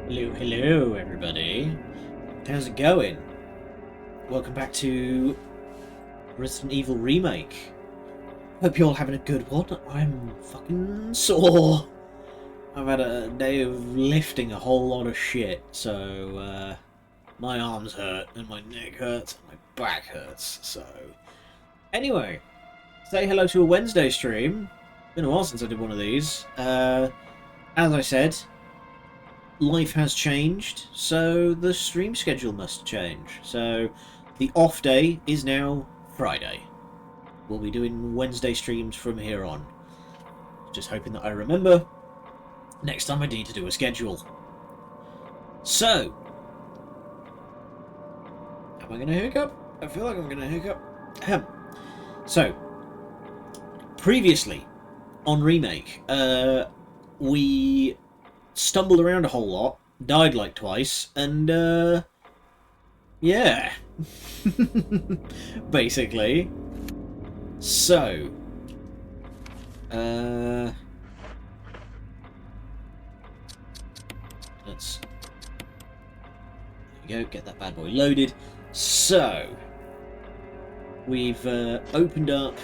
Hello, hello, everybody. How's it going? Welcome back to Resident Evil Remake. Hope you're all having a good one. I'm fucking sore. I've had a day of lifting a whole lot of shit, so my arms hurt, and my neck hurts, and my back hurts, so... Anyway, say hello to a Wednesday stream. Been a while since I did one of these. As I said, life has changed, so the stream schedule must change. So the off day is now Friday. We'll be doing Wednesday streams from here on. Just hoping that I remember next time I need to do a schedule. So, am I going to hiccup? I feel like I'm going to hiccup. So, previously on Remake, we stumbled around a whole lot, died like twice, and yeah. Basically. So, let's, there we go, get that bad boy loaded. So, we've opened up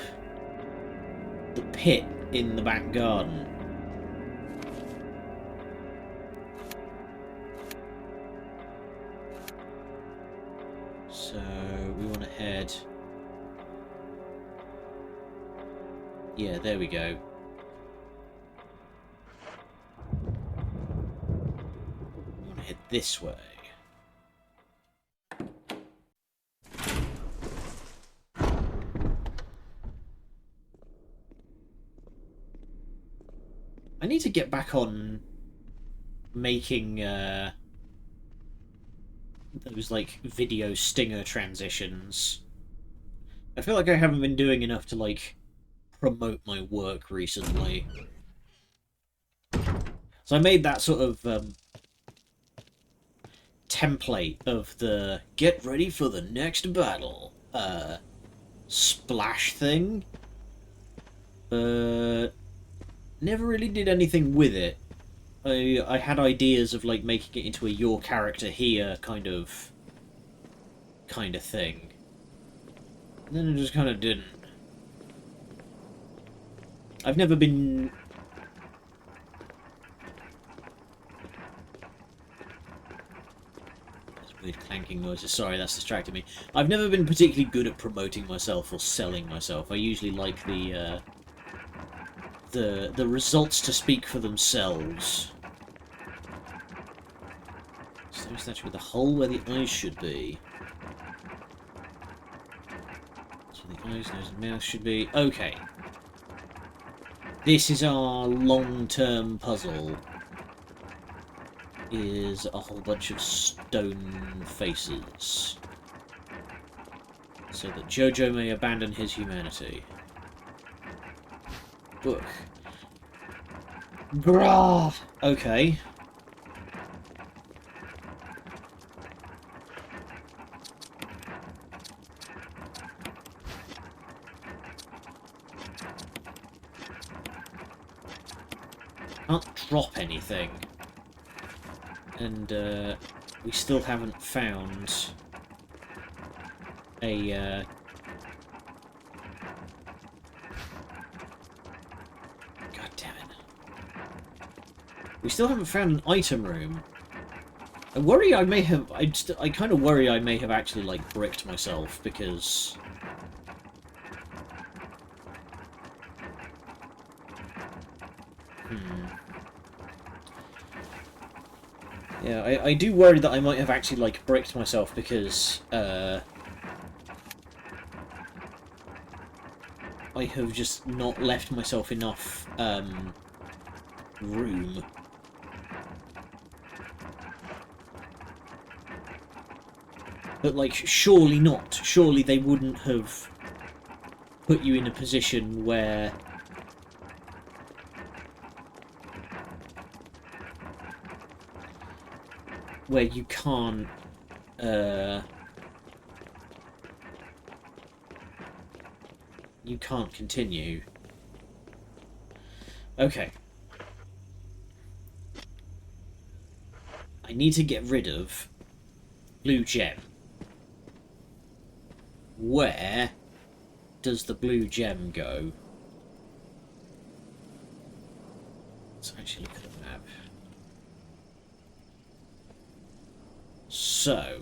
the pit in the back garden. So, we want to head... Yeah, there we go. We want to head this way. I need to get back on making those like video stinger transitions. I feel like I haven't been doing enough to like promote my work recently. So I made that sort of template of the get ready for the next battle splash thing, but never really did anything with it. I had ideas of like making it into a your character here kind of thing. And then it just kind of didn't. I've never been... There's weird clanking noises. Sorry, that's distracted me. I've never been particularly good at promoting myself or selling myself. I usually like the results to speak for themselves. Stone statue with a hole where the eyes should be. That's where the eyes, nose, and mouth should be. Okay. This is our long-term puzzle. Is a whole bunch of stone faces. So that Jojo may abandon his humanity. Book. Grah! Okay. Can't drop anything. And we still haven't found a God damn it. We still haven't found an item room. I worry I may have... I kind of worry I may have actually, like, bricked myself, because... Yeah, I do worry that I might have actually, like, bricked myself because, I have just not left myself enough, room. But, like, surely not. Surely they wouldn't have put you in a position where... where you can't, you can't continue. Okay. I I need to get rid of blue gem. Where does the blue gem go? Let's actually look at the map. So,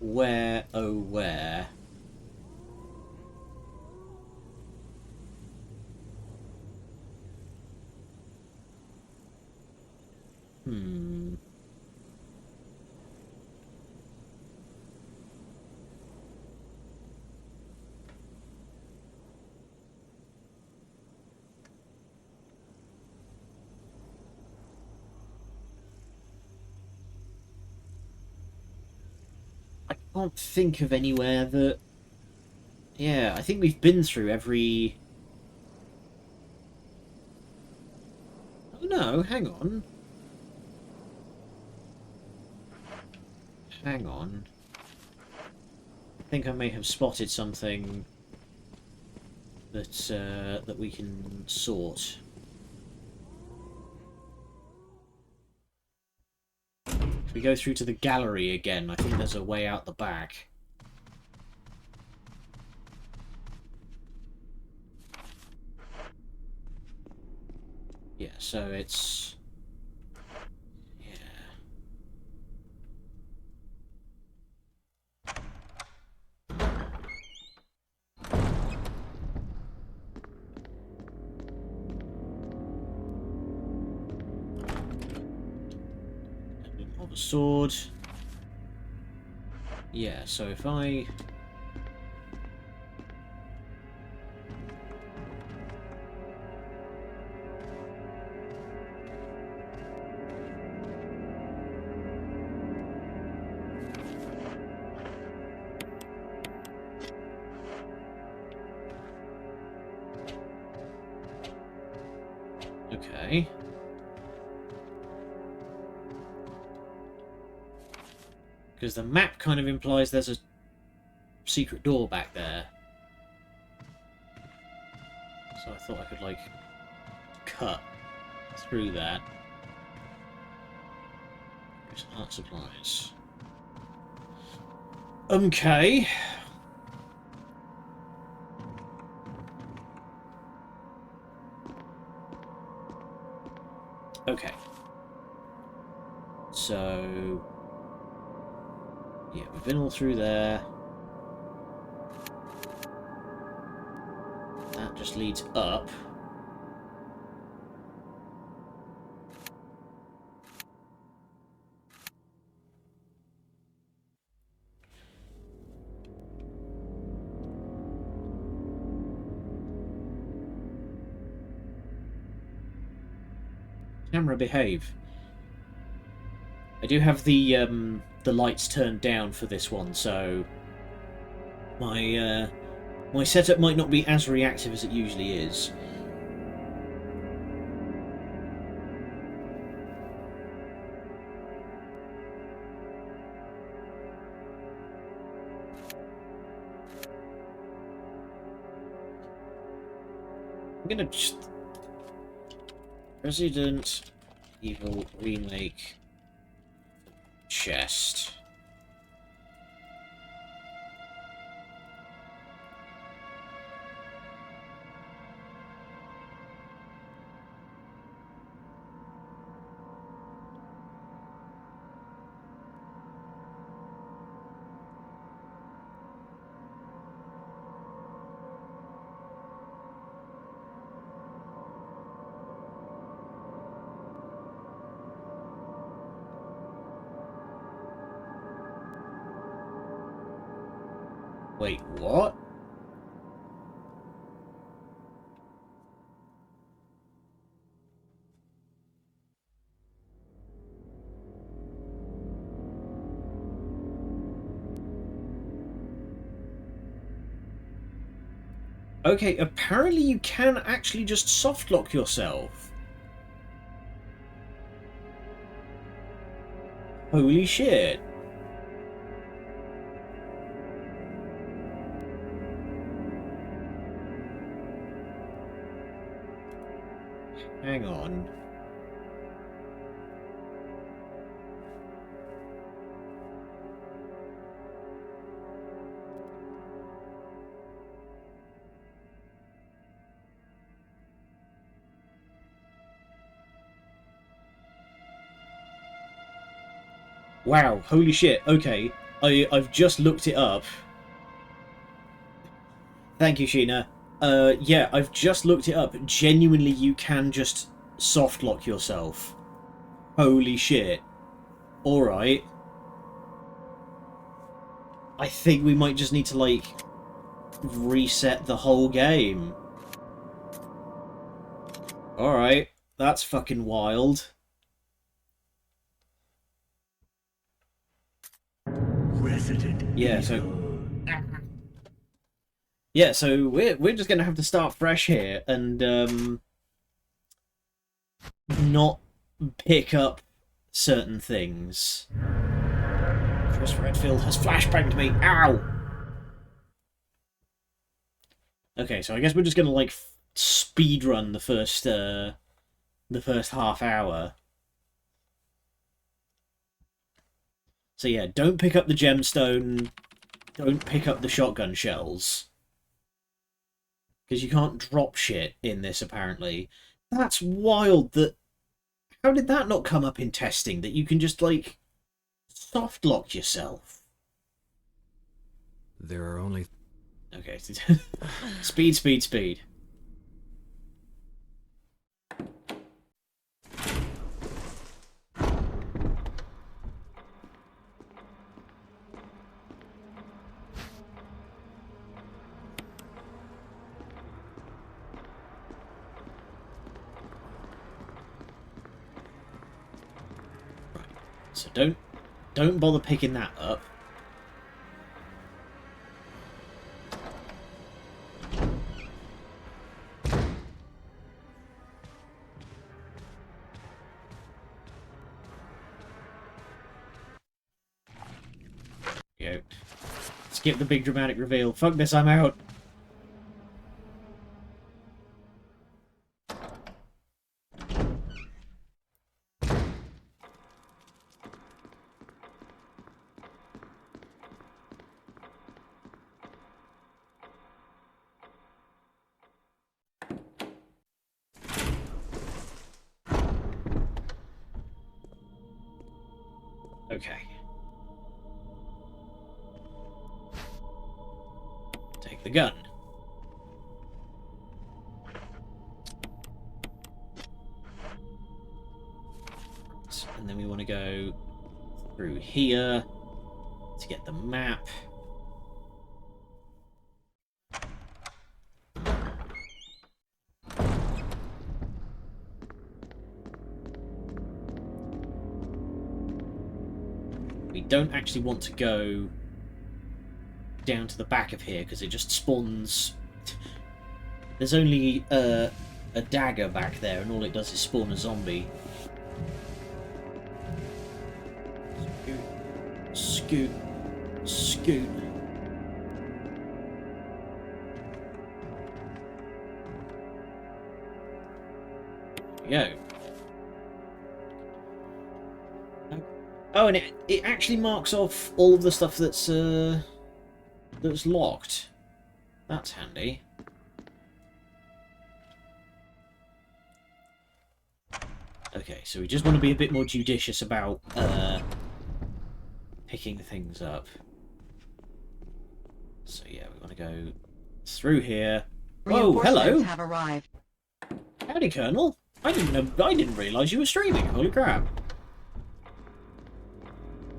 where, oh where? I can't think of anywhere that... Yeah, I think we've been through every... Oh no, hang on. Hang on. I think I may have spotted something that that we can sort. If we go through to the gallery again, I think there's a way out the back. Yeah, so it's... Yeah. Of a sword. Yeah, so if I... Okay. Because the map kind of implies there's a secret door back there. So I thought I could, like, cut through that. There's art supplies. Okay. Okay. So... Yeah, we've been all through there. That just leads up. Camera, behave. I do have the lights turned down for this one, so my my setup might not be as reactive as it usually is. I'm gonna just... Resident Evil Remake chest. Wait, what? Okay, apparently you can actually just softlock yourself. Holy shit. Hang on. Wow, holy shit. Okay, I've just looked it up. Thank you, Sheena. Yeah, I've just looked it up. Genuinely, you can just soft lock yourself. Holy shit. Alright. I think we might just need to, like, reset the whole game. Alright. That's fucking wild. Yeah, so... Yeah, so we're just gonna have to start fresh here and, not pick up certain things. Chris Redfield has flashbanged me. Ow! Okay, so I guess we're just gonna, like, speed run the first half hour. So yeah, don't pick up the gemstone, don't pick up the shotgun shells. Because you can't drop shit in this, apparently. That's wild that... How did that not come up in testing? That you can just, like, soft lock yourself? There are only... Okay. Speed, speed, speed. So don't bother picking that up. Go. Skip the big dramatic reveal. Fuck this, I'm out. Okay. Take the gun. And then we want to go through here to get the map. We don't actually want to go down to the back of here because it just spawns... There's only a dagger back there and all it does is spawn a zombie. Scoot. Scoot. There we go. Oh, and it actually marks off all of the stuff that's locked. That's handy. Okay, so we just want to be a bit more judicious about picking things up. So yeah, we want to go through here. Whoa, hello! Have arrived. Howdy, Colonel. I didn't realise you were streaming. Holy crap!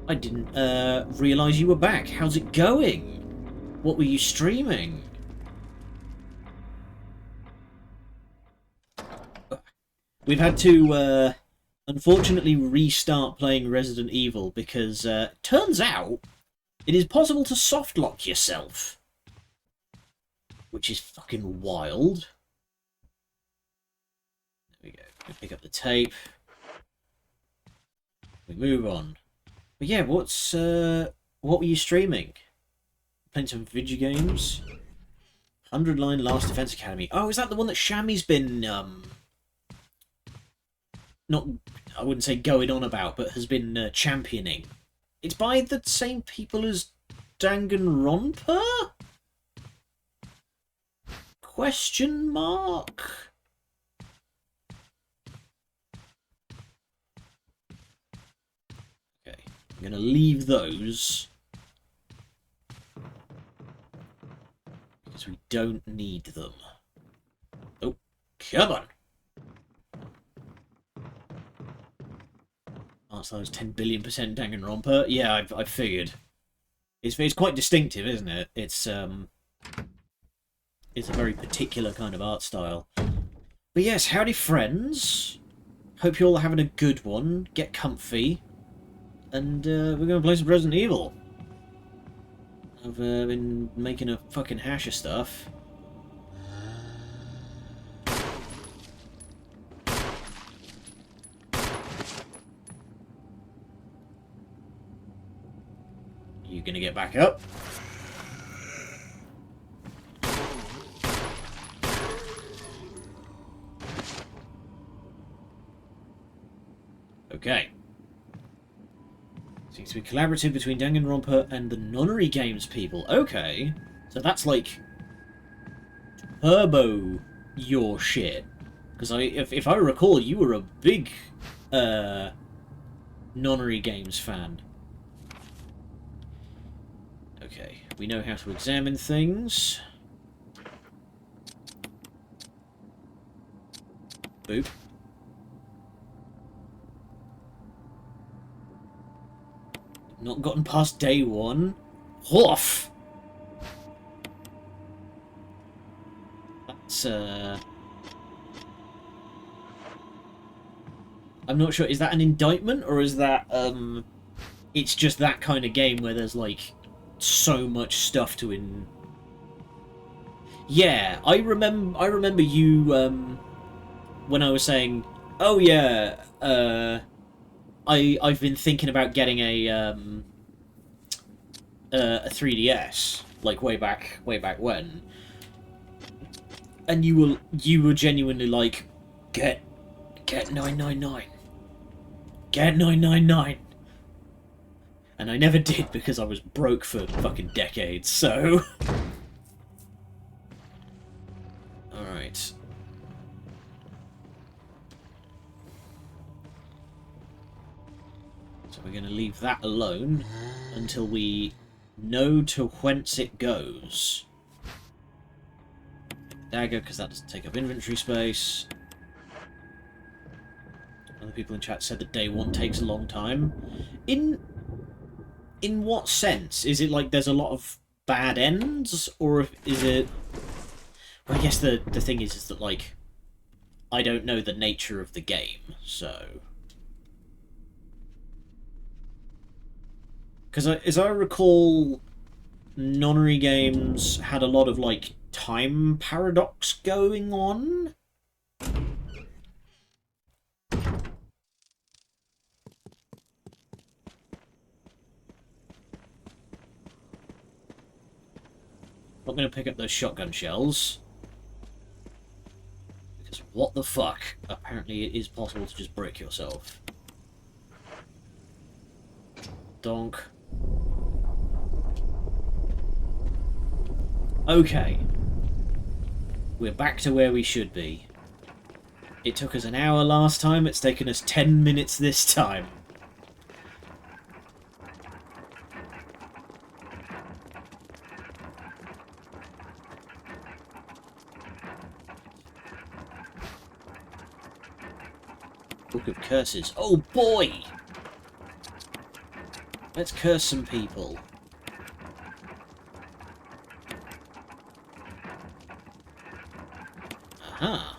I didn't realise you were back. How's it going? What were you streaming? We've had to unfortunately restart playing Resident Evil because turns out it is possible to softlock yourself, which is fucking wild. There we go. We pick up the tape. We move on. But yeah, what were you streaming? Playing some video games? 100 Line Last Defense Academy. Oh, is that the one that Shammy's been not, I wouldn't say going on about, but has been championing? It's by the same people as Danganronpa? Question mark? Okay, I'm going to leave those. Because we don't need them. Oh, come on! Art style is 10 billion% Danganronpa. Yeah, I've figured. It's quite distinctive, isn't it? It's a very particular kind of art style. But yes, howdy friends. Hope you're all having a good one. Get comfy. And we're going to play some Resident Evil. I've been making a fucking hash of stuff. You gonna get back up? Okay. Seems to be collaborative between Danganronpa and the Nonary Games people. Okay. So that's like turbo your shit. Because if I recall, you were a big Nonary Games fan. Okay, we know how to examine things. Boop. Not gotten past day one. Woof! That's, I'm not sure, is that an indictment, or is that, it's just that kind of game where there's, like, so much stuff to in... Yeah, I remember you, when I was saying, oh yeah, I've been thinking about getting a 3DS, like way back when, and you were genuinely like, get 999, get 999, and I never did because I was broke for fucking decades. So, all right. So we're going to leave that alone until we know to whence it goes. Dagger, because that doesn't take up inventory space. Other people in chat said that day one takes a long time. In what sense? Is it like there's a lot of bad ends, or is it... Well, I guess the thing is that, like, I don't know the nature of the game, so... Because as I recall, Nonary Games had a lot of, like, time paradox going on. Not going to pick up those shotgun shells. Because what the fuck? Apparently it is possible to just break yourself. Donk. Okay. We're back to where we should be. It took us an hour last time, it's taken us 10 minutes this time. Book of Curses. Oh boy! Let's curse some people. Aha.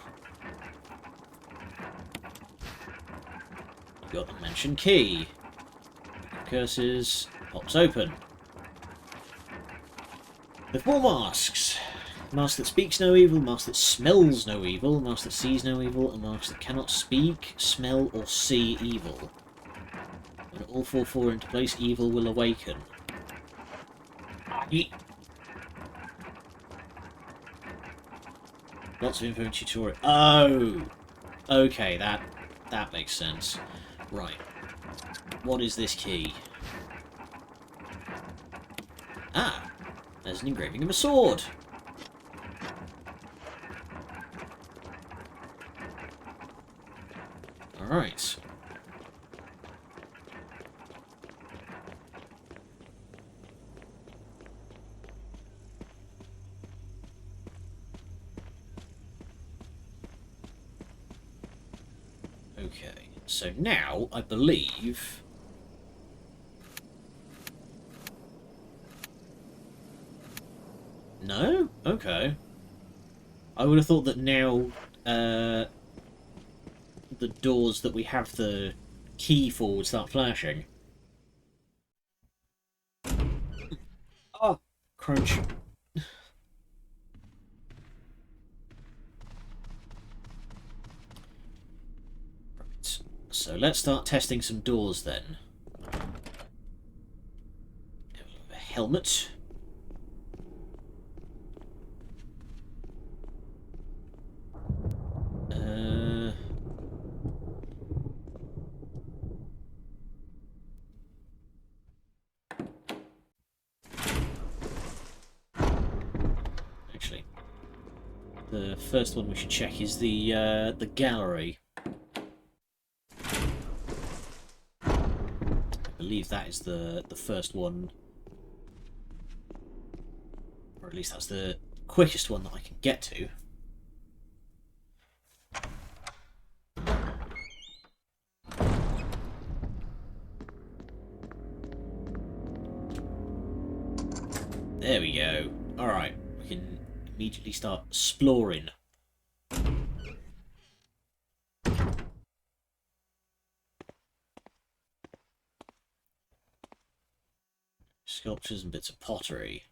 Got the mentioned key. Book of Curses pops open. The four masks. Mask that speaks no evil, mask that smells no evil, mask that sees no evil, and mask that cannot speak, smell, or see evil. When all four fall into place, evil will awaken. Lots of info in tutorial. Oh! Okay, that makes sense. Right. What is this key? Ah! There's an engraving of a sword! Alright. Okay, so now I believe... No? Okay. I would have thought that now the doors that we have the key for would start flashing. Oh, crunch. Right. So let's start testing some doors then. A helmet. Actually, the first one we should check is the gallery. I believe that is the first one, or at least that's the quickest one that I can get to. There we go. Alright, we can immediately start exploring. Sculptures and bits of pottery.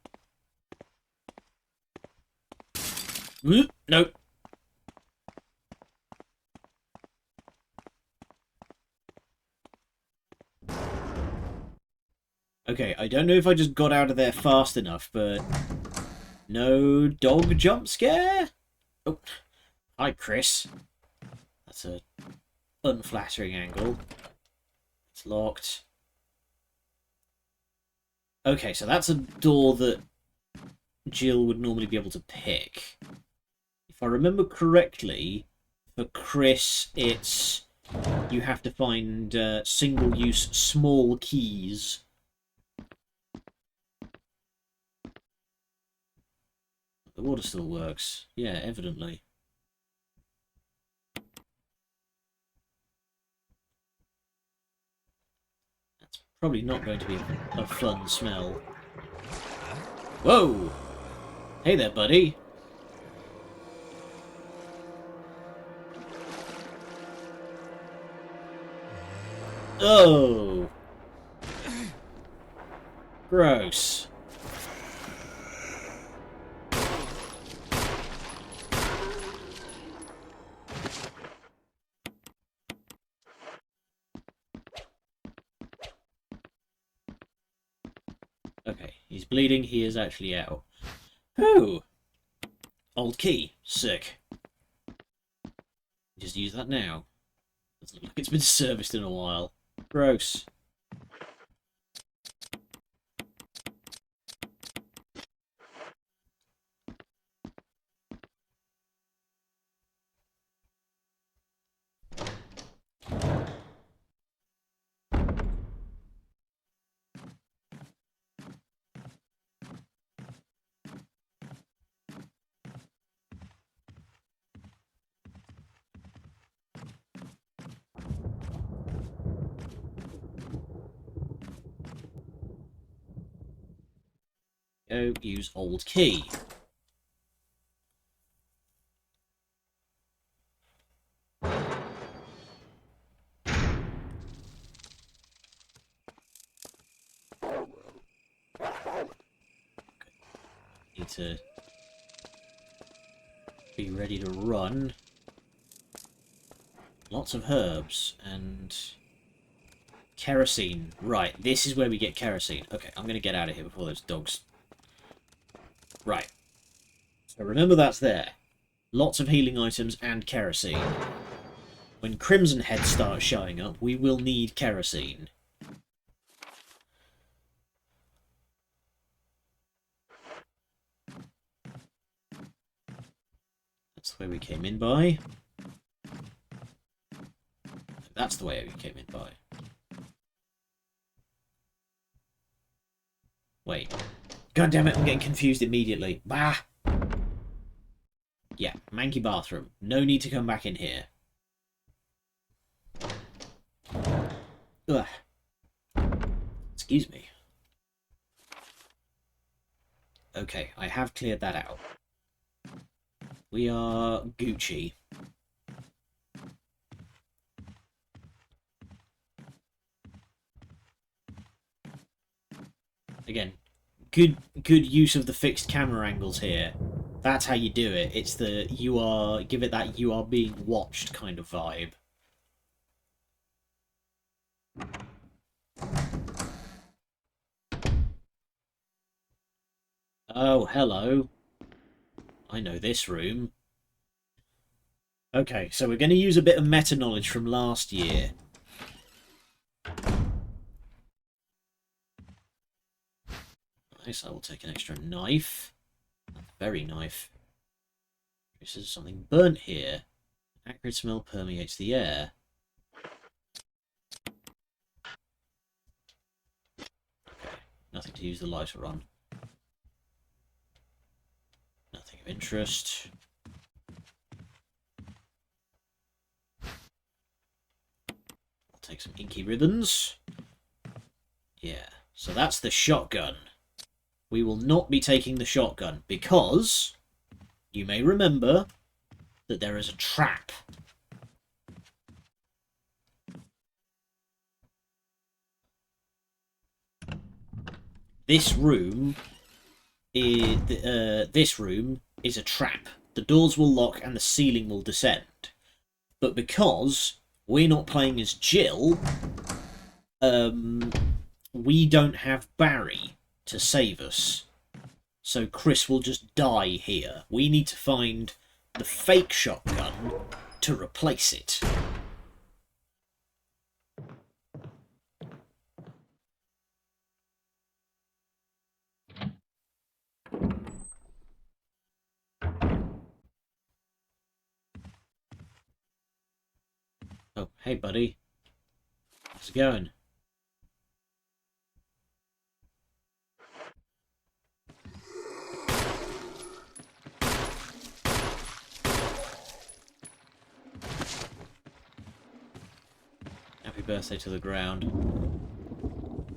Nope. Okay, I don't know if I just got out of there fast enough, but... No dog jump scare? Oh, hi Chris. That's a unflattering angle. It's locked. Okay, so that's a door that Jill would normally be able to pick. If I remember correctly, for Chris, it's... You have to find single-use small keys. The water still works. Yeah, evidently. That's probably not going to be a fun smell. Whoa! Hey there, buddy. Oh! Gross. Okay, he's bleeding, he is actually out. Oh! Old key. Sick. Just use that now. Doesn't look like it's been serviced in a while. Gross. Go use old key. Need to be ready to run. Lots of herbs and kerosene. Right, this is where we get kerosene. Okay, I'm going to get out of here before those dogs... Right. So remember that's there. Lots of healing items and kerosene. When Crimson Head starts showing up, we will need kerosene. That's the way we came in by. That's the way we came in by. Wait. God damn it, I'm getting confused immediately. Bah! Yeah, manky bathroom. No need to come back in here. Ugh. Excuse me. Okay, I have cleared that out. We are Gucci. Again, good use of the fixed camera angles here. That's how you do it. It's the give it that you are being watched kind of vibe. Oh, hello. I know this room. Okay, so we're going to use a bit of meta knowledge from last year. Nice, I will take an extra knife. Very knife. This is something burnt here. Acrid smell permeates the air. Okay, nothing to use the lighter on. Nothing of interest. I'll take some inky ribbons. Yeah, so that's the shotgun. We will not be taking the shotgun because you may remember that there is a trap. This room is a trap. The doors will lock and the ceiling will descend. But because we're not playing as Jill, we don't have Barry to save us. So Chris will just die here. We need to find the fake shotgun to replace it. Oh, hey buddy. How's it going? Happy birthday to the ground.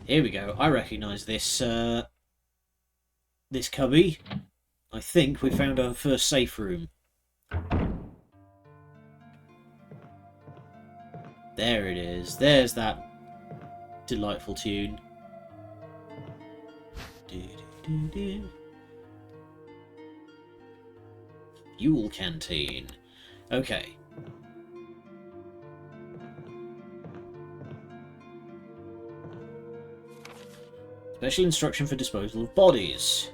Here we go. I recognise this this cubby. I think we found our first safe room. There it is. There's that delightful tune. Fuel canteen. Okay. Special instruction for disposal of bodies.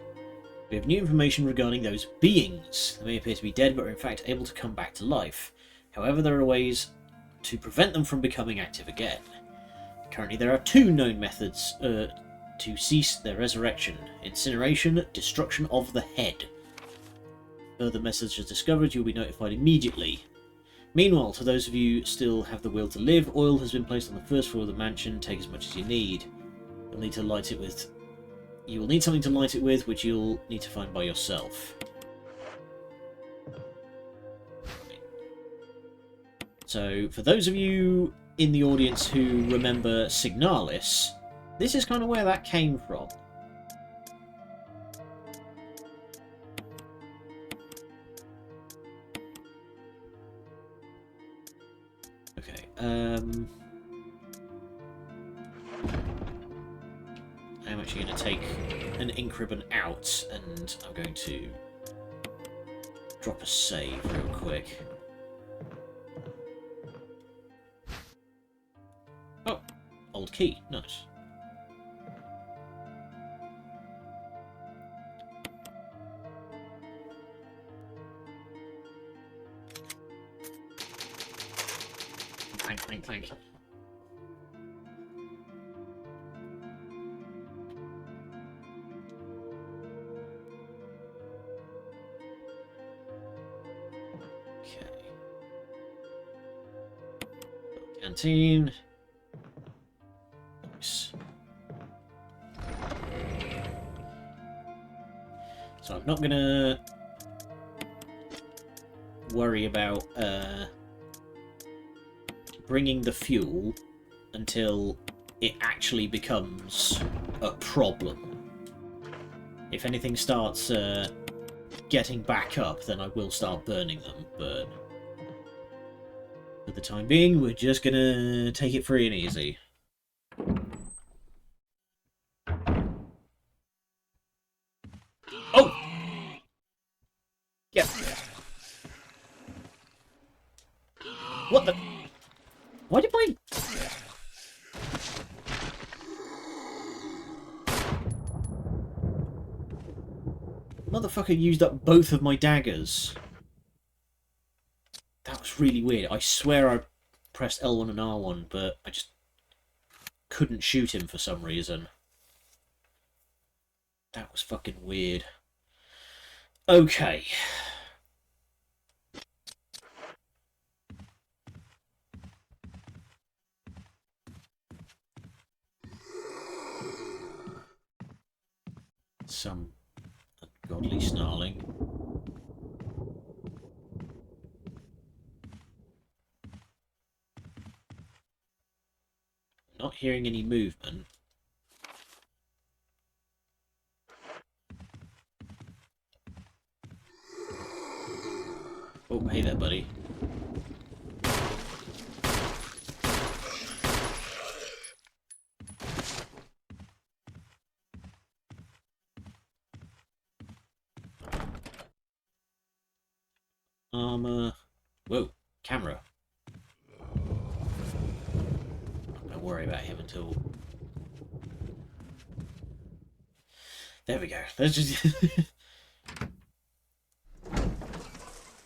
We have new information regarding those beings. They may appear to be dead, but are in fact able to come back to life. However, there are ways to prevent them from becoming active again. Currently, there are 2 known methods to cease their resurrection: incineration, destruction of the head. Further methods are discovered, you'll be notified immediately. Meanwhile, to those of you still have the will to live, oil has been placed on the first floor of the mansion. Take as much as you need. You'll need to light it with. You will need something to light it with, which you'll need to find by yourself. So, for those of you in the audience who remember Signalis, this is kind of where that came from. Okay, I'm actually going to take an ink ribbon out, and I'm going to drop a save real quick. Oh, old key, nice. Thank. Okay. Canteen. Nice. So I'm not gonna worry about bringing the fuel until it actually becomes a problem. If anything starts getting back up, then I will start burning them, but for the time being, we're just gonna take it free and easy. Oh! Yeah. What the? Why did my... Motherfucker used up both of my daggers. That was really weird. I swear I pressed L1 and R1, but I just couldn't shoot him for some reason. That was fucking weird. Okay. Some ungodly snarling. Not hearing any movement. Oh, hey there, buddy. Armor. Whoa, camera. I'm gonna worry about him until... There we go. Let's just...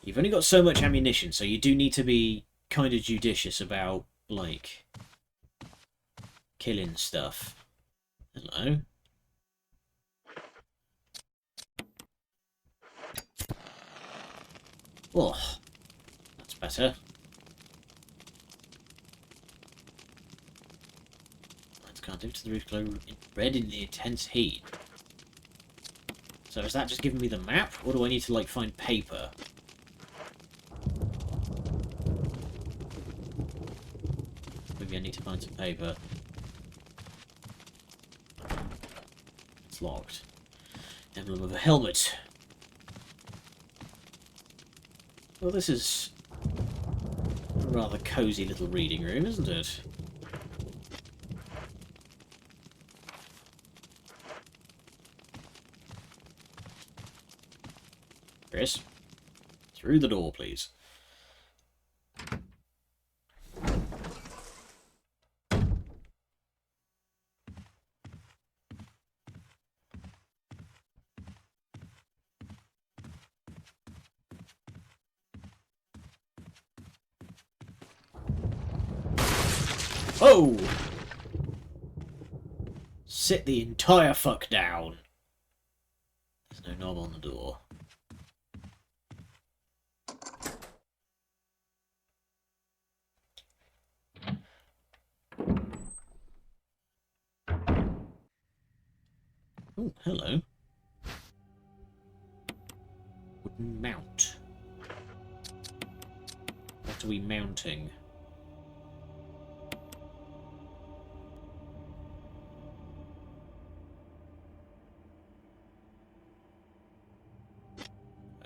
You've only got so much ammunition, so you do need to be kind of judicious about, like, killing stuff. Hello. Oh, that's better. Let's can't do to the roof glow red in the intense heat. So is that just giving me the map, or do I need to, like, find paper? Maybe I need to find some paper. It's locked. Emblem of a helmet. Well, this is a rather cosy little reading room, isn't it? Chris, through the door, please. Oh! Sit the entire fuck down. There's no knob on the door. Oh, hello. Wooden mount. What are we mounting?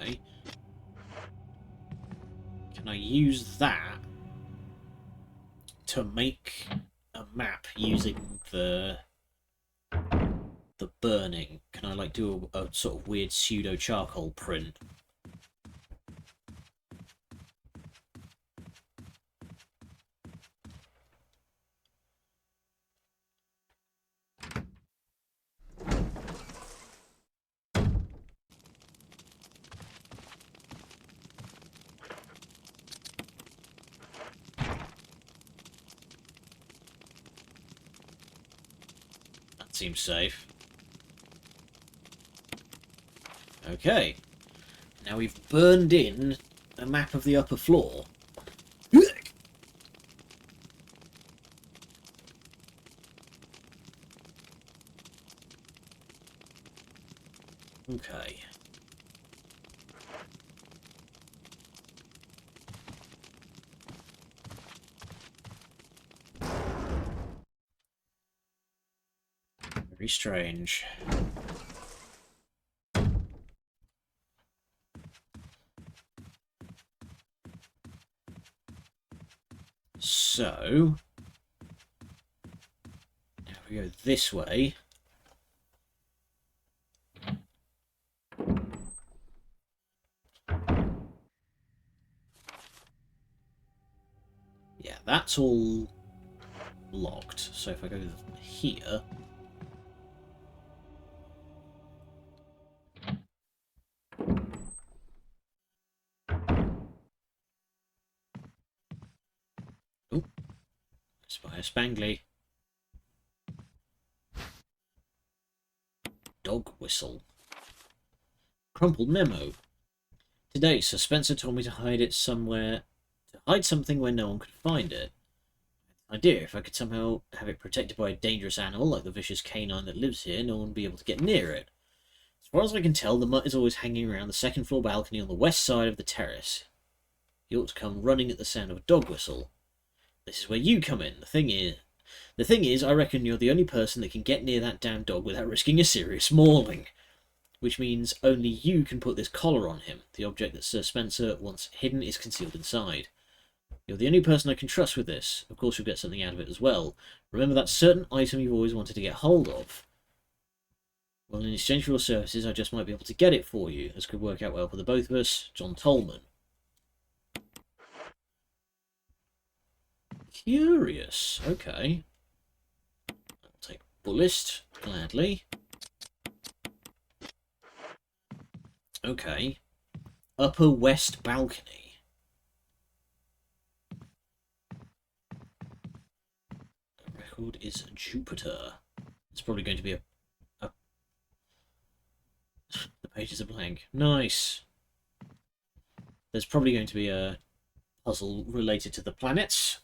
Okay. Can I use that to make a map using the burning? Can I, like, do a sort of weird pseudo charcoal print? That seems safe. Okay. Now we've burned in a map of the upper floor. Okay. Very strange. So, if we go this way, yeah, that's all locked. So if I go here, oh, spy a spangly. Dog whistle. Crumpled memo. Today, Sir Spencer told me to hide it somewhere, to hide something where no one could find it. Idea, if I could somehow have it protected by a dangerous animal like the vicious canine that lives here, no one would be able to get near it. As far as I can tell, the mutt is always hanging around the second floor balcony on the west side of the terrace. He ought to come running at the sound of a dog whistle. This is where you come in. The thing is, I reckon you're the only person that can get near that damn dog without risking a serious mauling. Which means only you can put this collar on him. The object that Sir Spencer wants hidden is concealed inside. You're the only person I can trust with this. Of course, you'll get something out of it as well. Remember that certain item you've always wanted to get hold of. Well, in exchange for your services, I just might be able to get it for you. This could work out well for the both of us. John Tolman. Curious. Okay. I'll take Bullist, gladly. Okay. Upper west balcony. The record is Jupiter. It's probably going to be a the pages are blank. Nice. There's probably going to be a puzzle related to the planets.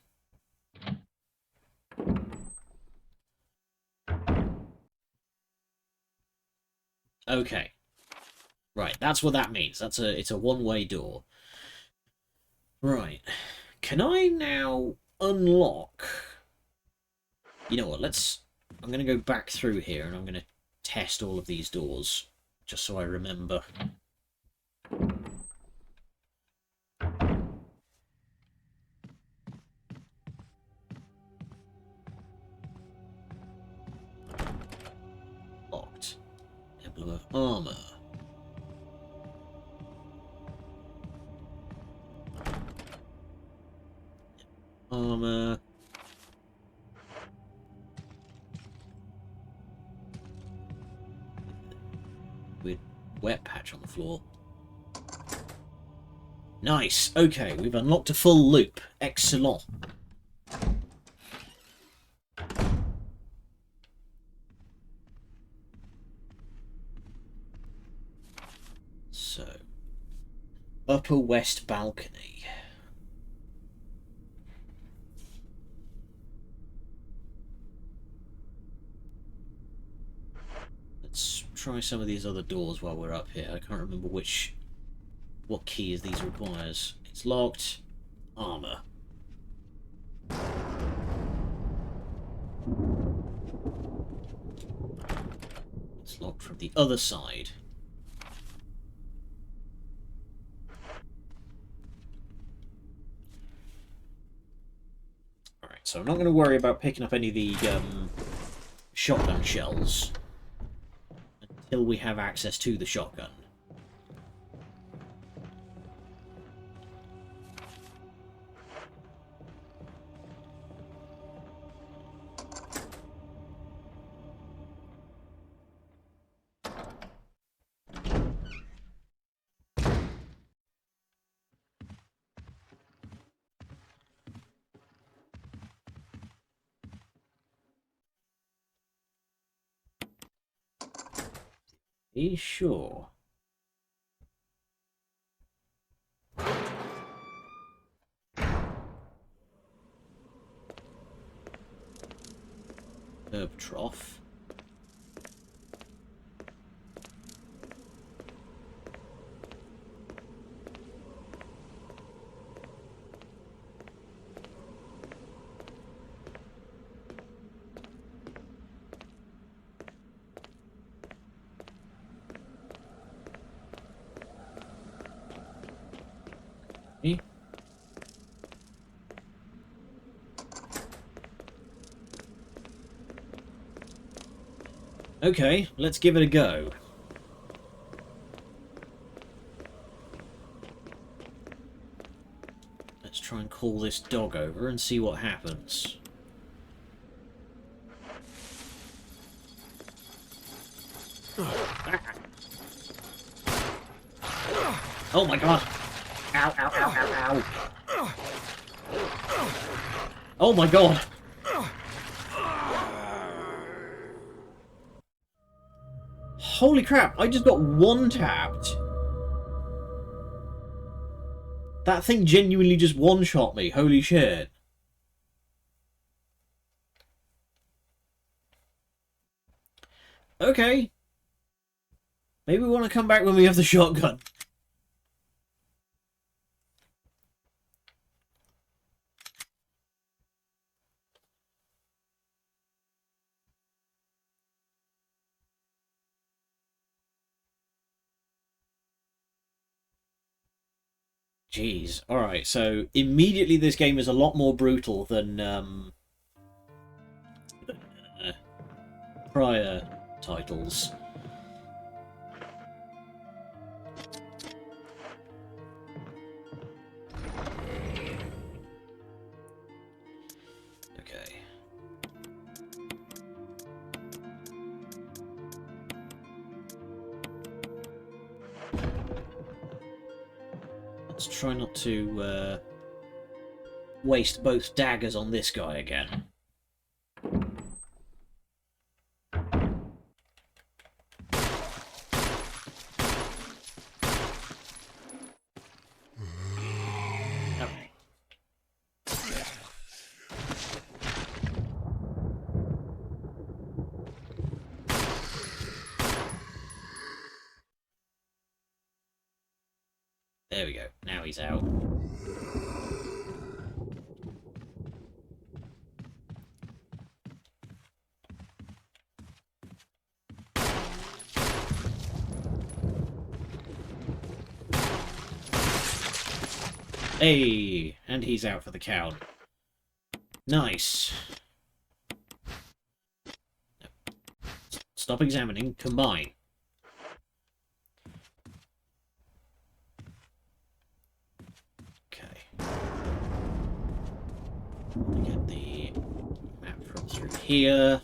Okay. Right, that's what that means. It's a one-way door. Right. Can I now unlock... You know what, I'm going to go back through here and I'm going to test all of these doors, just so I remember. Locked. Emblem of armor. Armor. Weird wet patch on the floor. Nice. Okay, we've unlocked a full loop. Excellent. So, upper west balcony. Let's try some of these other doors while we're up here. I can't remember what keys these requires. It's locked. Armor. It's locked from the other side. Alright, so I'm not going to worry about picking up any of the shotgun shells until we have access to the shotgun. Are you sure? Herb trough. Okay, let's give it a go. Let's try and call this dog over and see what happens. Oh my god! Ow, ow, ow, ow, ow! Oh my god! Holy crap, I just got one-tapped! That thing genuinely just one-shot me, holy shit. Okay. Maybe we want to come back when we have the shotgun. Jeez. Alright, so immediately this game is a lot more brutal than prior titles. Okay. Let's try not to waste both daggers on this guy again. There we go. Now he's out. Hey! And he's out for the count. Nice. Stop examining. Combine. Okay. Get the map from through here.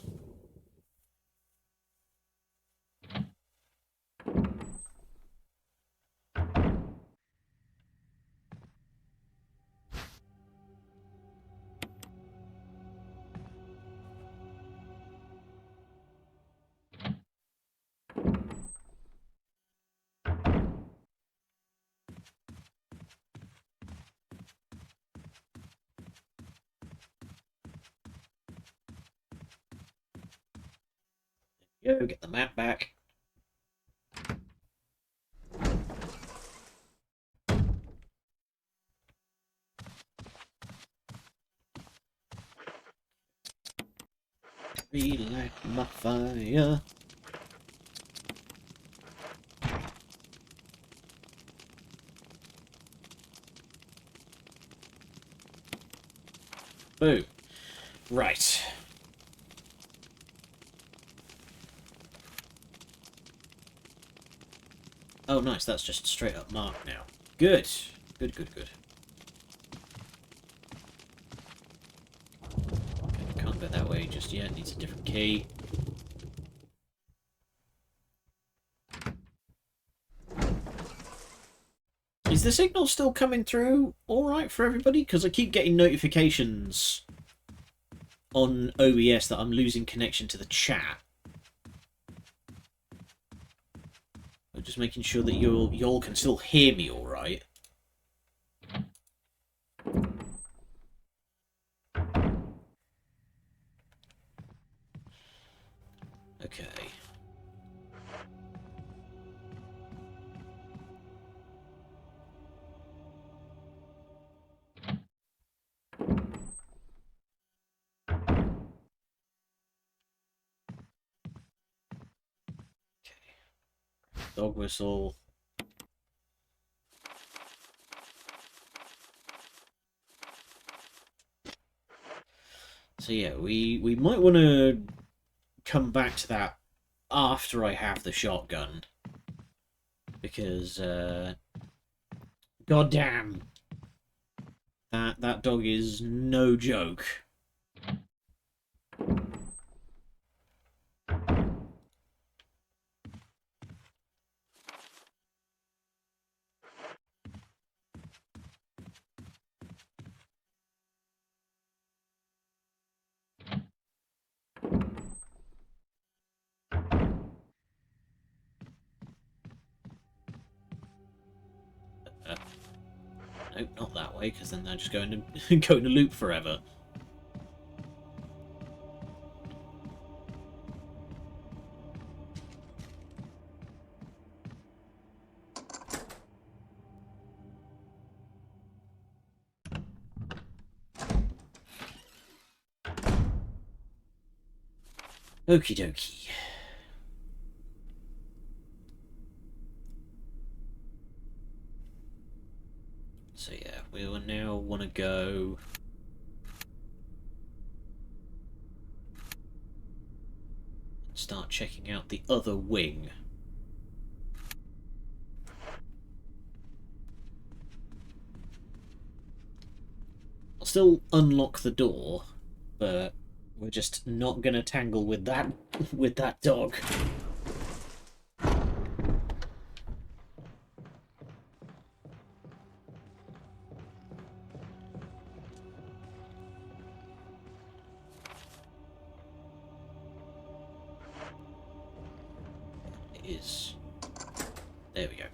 Go get the map back. Relight my fire. Boom. Right. Oh, nice. That's just straight up marked now. Good. Good, good, good. Okay, can't go that way just yet. Needs a different key. Is the signal still coming through alright for everybody? Because I keep getting notifications on OBS that I'm losing connection to the chat. I'm just making sure that y'all can still hear me alright. Okay. Dog whistle. So yeah, we might want to come back to that after I have the shotgun. Because, goddamn, that dog is no joke. Nope, not that way, because then they're just going to go in a loop forever. Okie dokie. So yeah, we will now want to go... and start checking out the other wing. I'll still unlock the door, but we're just not going to tangle with that dog. It is. There we go.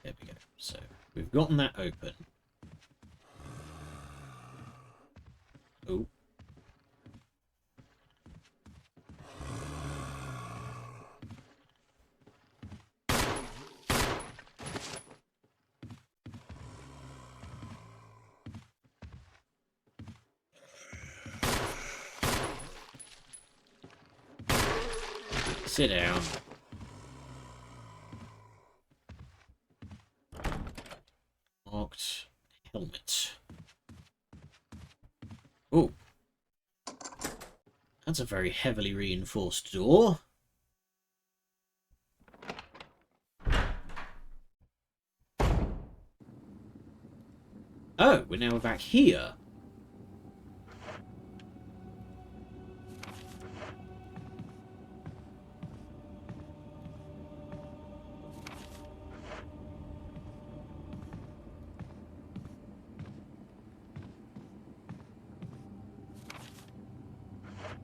There we go. So, we've gotten that open. Oh. Sit down. Marked helmet. Oh. That's a very heavily reinforced door. Oh, we're now back here.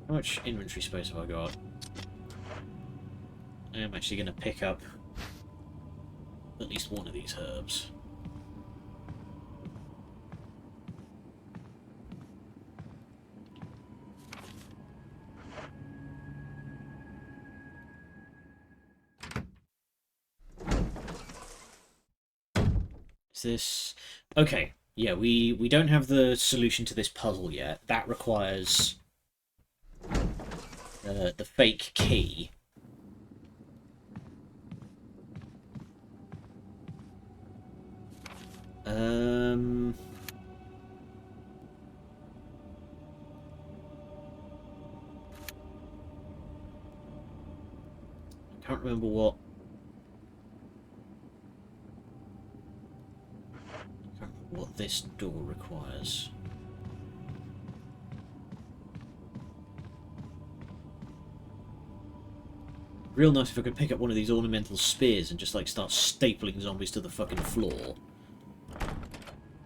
How much inventory space have I got? I am actually going to pick up at least one of these herbs. Is this... Okay, yeah, we don't have the solution to this puzzle yet. That requires the fake key. I can't remember what... what this door requires. Real nice if I could pick up one of these ornamental spears and just like start stapling zombies to the fucking floor.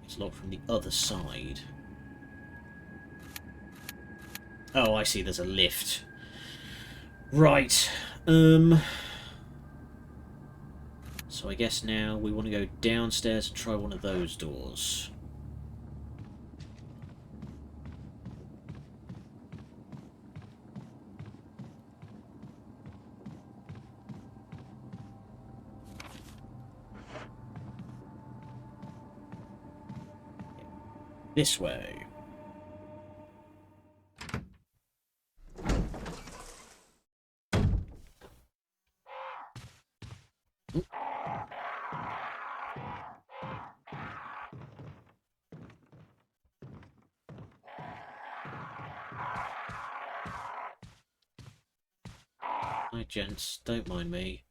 It's locked from the other side. Oh, I see, there's a lift. Right. So I guess now we want to go downstairs and try one of those doors. This way. Hi, gents. Don't mind me.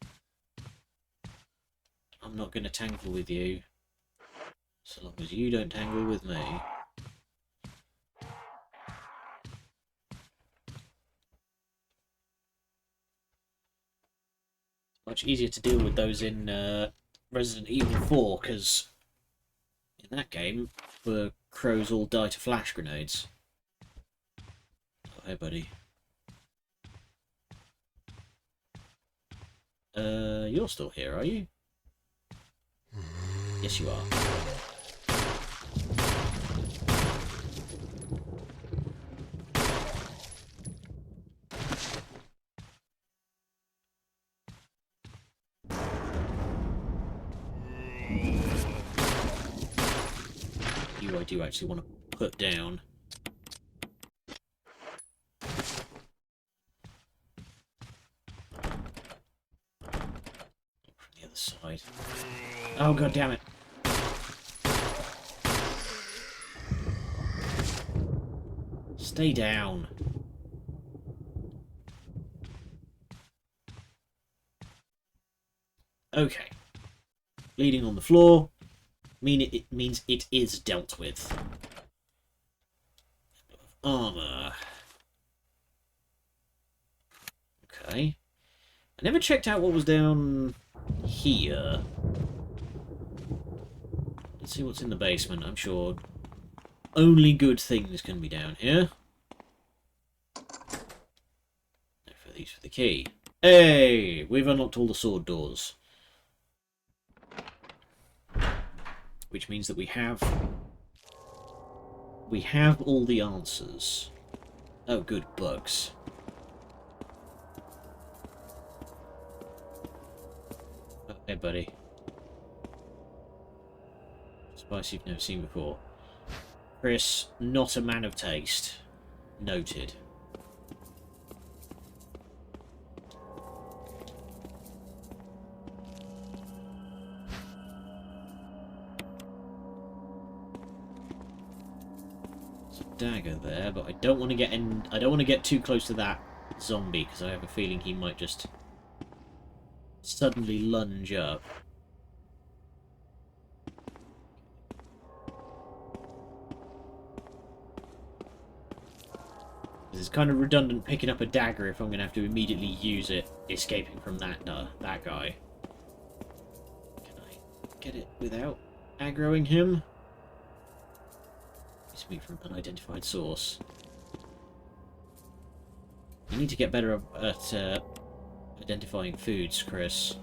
I'm not going to tangle with you. So long as you don't tangle with me. Much easier to deal with those in Resident Evil 4, because in that game, the crows all die to flash grenades. Oh, hey, buddy. You're still here, are you? Yes, you are. You, I do actually want to put down. From the other side. Oh, god damn it. Stay down. Okay. Bleeding on the floor. It means it is dealt with. Armor. Okay. I never checked out what was down here. Let's see what's in the basement. I'm sure only good things can be down here. For these for the key. Hey! We've unlocked all the sword doors. Which means that we have all the answers. Oh, good, bugs. Oh, hey, buddy. Spice you've never seen before. Chris, not a man of taste. Noted. Dagger there, but I don't want to get in. I don't want to get too close to that zombie because I have a feeling he might just suddenly lunge up. It's kind of redundant picking up a dagger if I'm going to have to immediately use it escaping from that guy. Can I get it without aggroing him? It's me from unidentified source. You need to get better at identifying foods, Chris.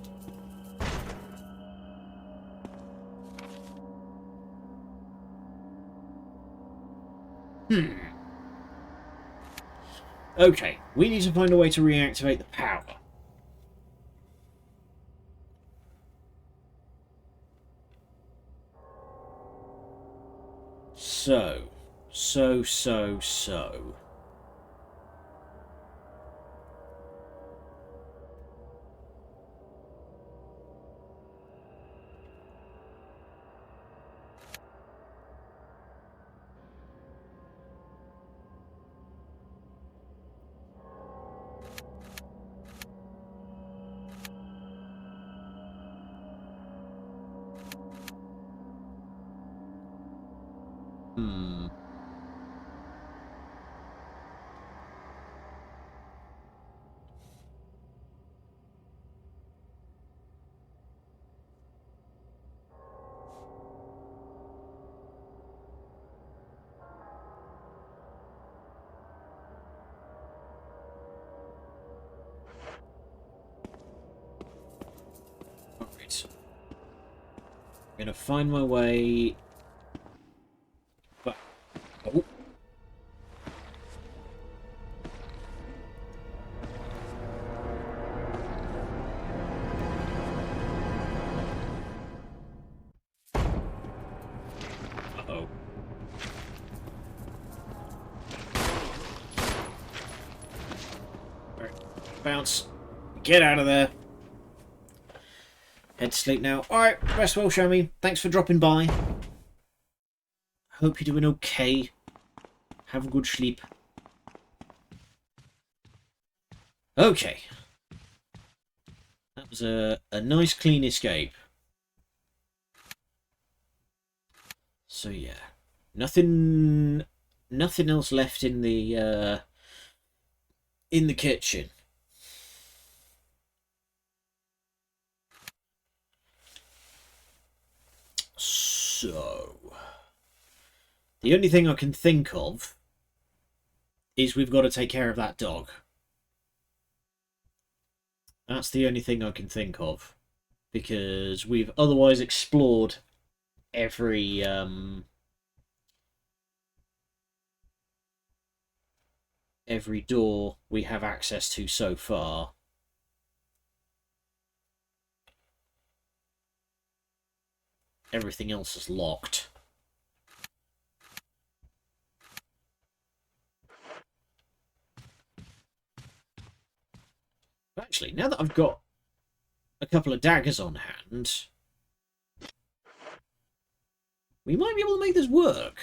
Okay, we need to find a way to reactivate the power. So. Alright. I'm gonna find my way. But oh. Uh-oh. Alright. Bounce. Get out of there. Head to sleep now. Alright, rest well, Shami. Thanks for dropping by. Hope you're doing okay. Have a good sleep. Okay. That was a nice clean escape. So yeah. Nothing else left in the kitchen. So the only thing I can think of is we've got to take care of that dog. That's the only thing I can think of, because we've otherwise explored every door we have access to so far. Everything else is locked. Actually, now that I've got a couple of daggers on hand, we might be able to make this work.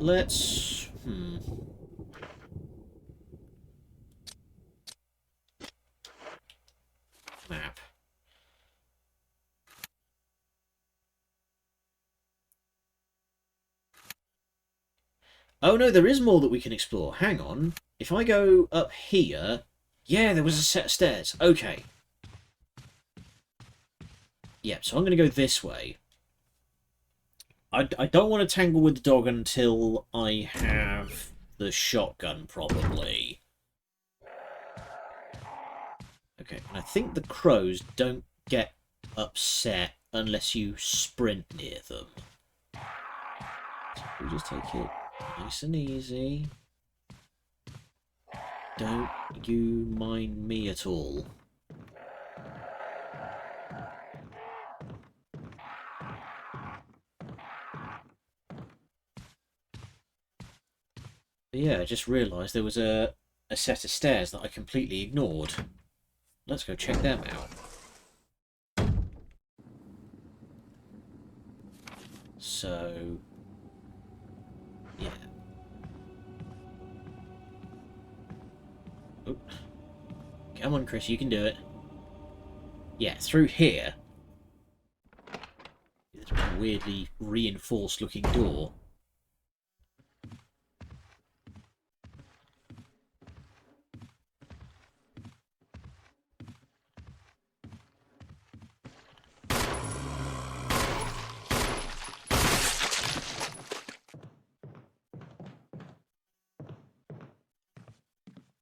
Let's... Map. Oh no, there is more that we can explore. Hang on. If I go up here... Yeah, there was a set of stairs. Okay. Yeah, so I'm going to go this way. I don't want to tangle with the dog until I have the shotgun, probably. Okay, and I think the crows don't get upset unless you sprint near them. So we just take it nice and easy. Don't you mind me at all. But yeah, I just realised there was a set of stairs that I completely ignored. Let's go check them out. So... yeah. Oh. Come on, Chris, you can do it. Yeah, through here. There's a weirdly reinforced looking door.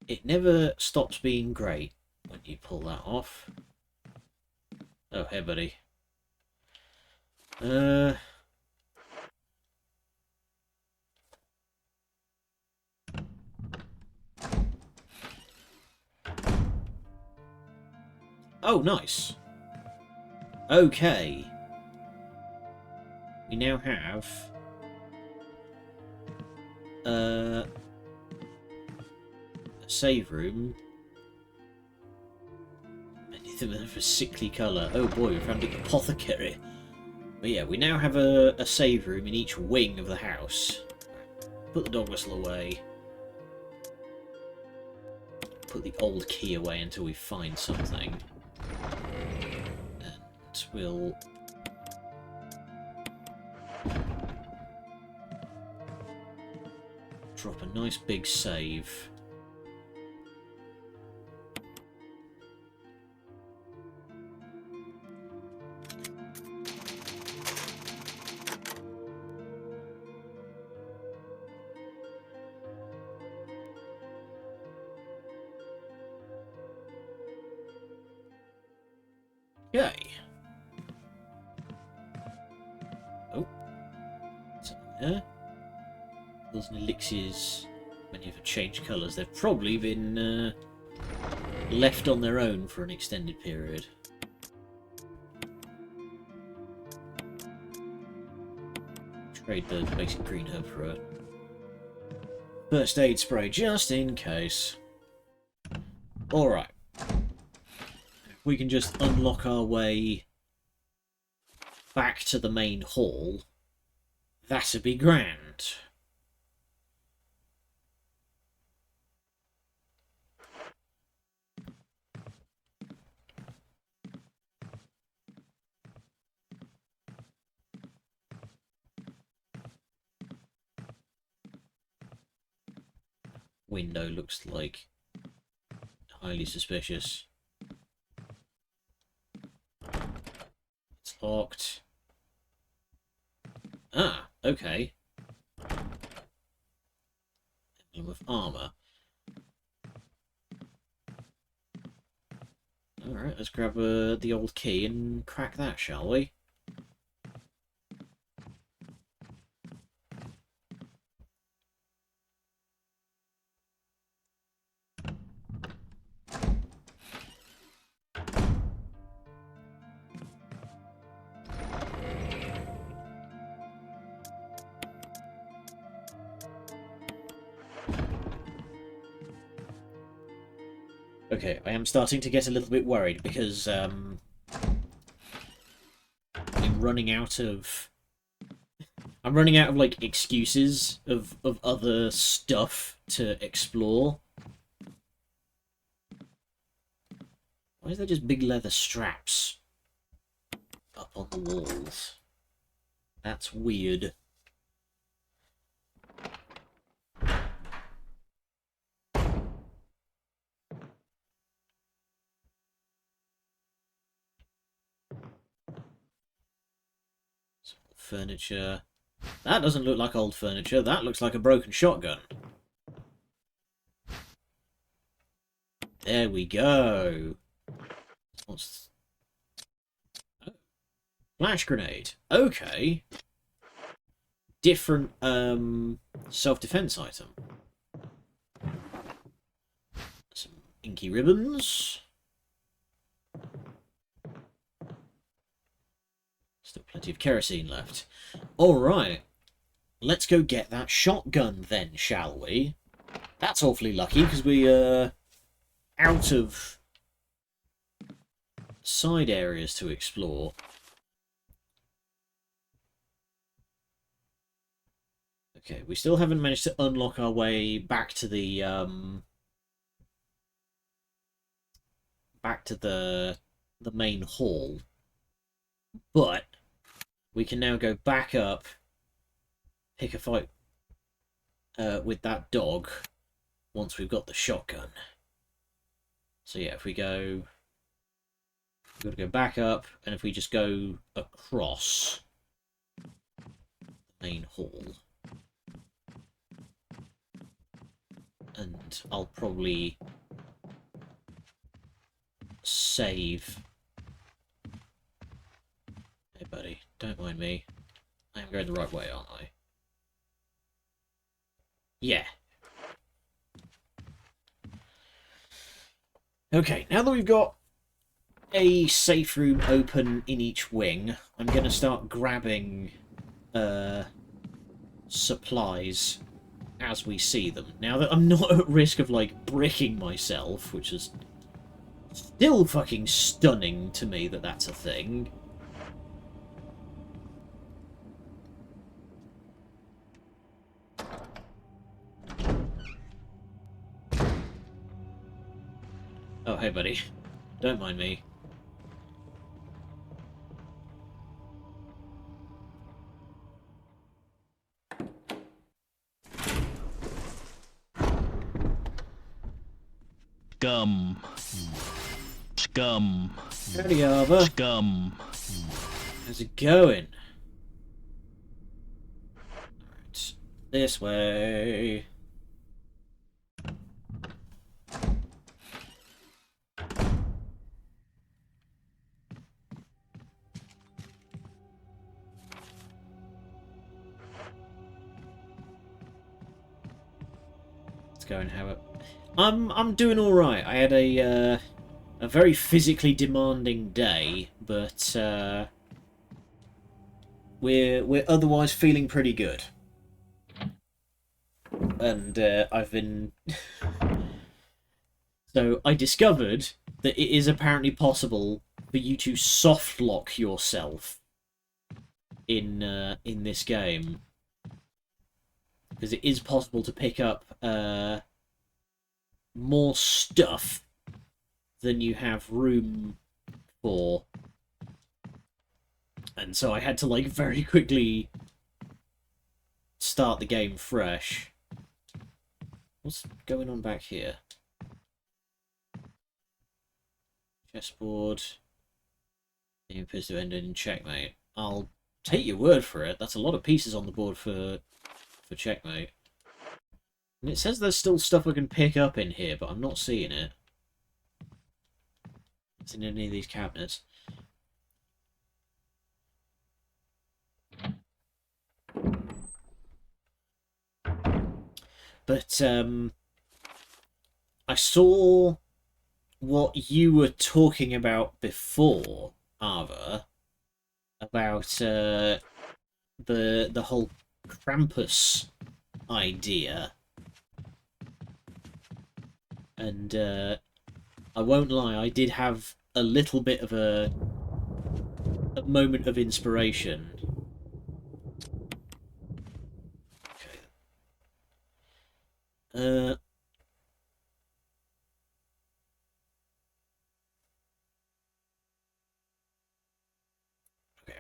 It never stops being great when you pull that off. Oh, hey, buddy. Oh, nice. Okay. We now have... a save room. Many of them have a sickly colour. Oh boy, we found an apothecary. But yeah, we now have a save room in each wing of the house. Put the dog whistle away. Put the old key away until we find something. And we'll... drop a nice big save. Okay. Oh. Something there. Those elixirs, many of them changed colours. They've probably been left on their own for an extended period. Trade the basic green herb for a first aid spray, just in case. Alright. We can just unlock our way back to the main hall. That'd be grand. Window looks like highly suspicious. It's locked. Ah, okay. Emblem of armor. Alright, let's grab the old key and crack that, shall we? Okay, I am starting to get a little bit worried because I'm running out of like excuses of other stuff to explore. Why is there just big leather straps up on the walls? That's weird. Furniture. That doesn't look like old furniture. That looks like a broken shotgun. There we go. What's... Oh. Flash grenade. Okay. Different self-defense item. Some inky ribbons. Still plenty of kerosene left. Alright. Let's go get that shotgun then, shall we? That's awfully lucky, because we're out of side areas to explore. Okay, we still haven't managed to unlock our way back to the main hall. But we can now go back up, pick a fight with that dog once we've got the shotgun. So yeah, if we go... we've got to go back up, and if we just go across the main hall... and I'll probably save... Hey buddy, don't mind me. I am going the right way, aren't I? Yeah. Okay, now that we've got a safe room open in each wing, I'm going to start grabbing supplies as we see them. Now that I'm not at risk of, like, bricking myself, which is still fucking stunning to me that that's a thing. Oh, hey, buddy. Don't mind me. Scum. Scum. Howdy, Arva. Scum. How's it going? Alright. This way. Let's go and have it. I'm doing all right. I had a very physically demanding day, but we're otherwise feeling pretty good. And I've been So I discovered that it is apparently possible for you to soft lock yourself in this game, because it is possible to pick up more stuff than you have room for. And so I had to, like, very quickly start the game fresh. What's going on back here? Chessboard. Game appears to end in checkmate. I'll take your word for it. That's a lot of pieces on the board for checkmate. And it says there's still stuff I can pick up in here, but I'm not seeing it. It's in any of these cabinets. But I saw what you were talking about before, Ava, about the whole Krampus idea, and I won't lie, I did have a little bit of a moment of inspiration. Okay. Okay,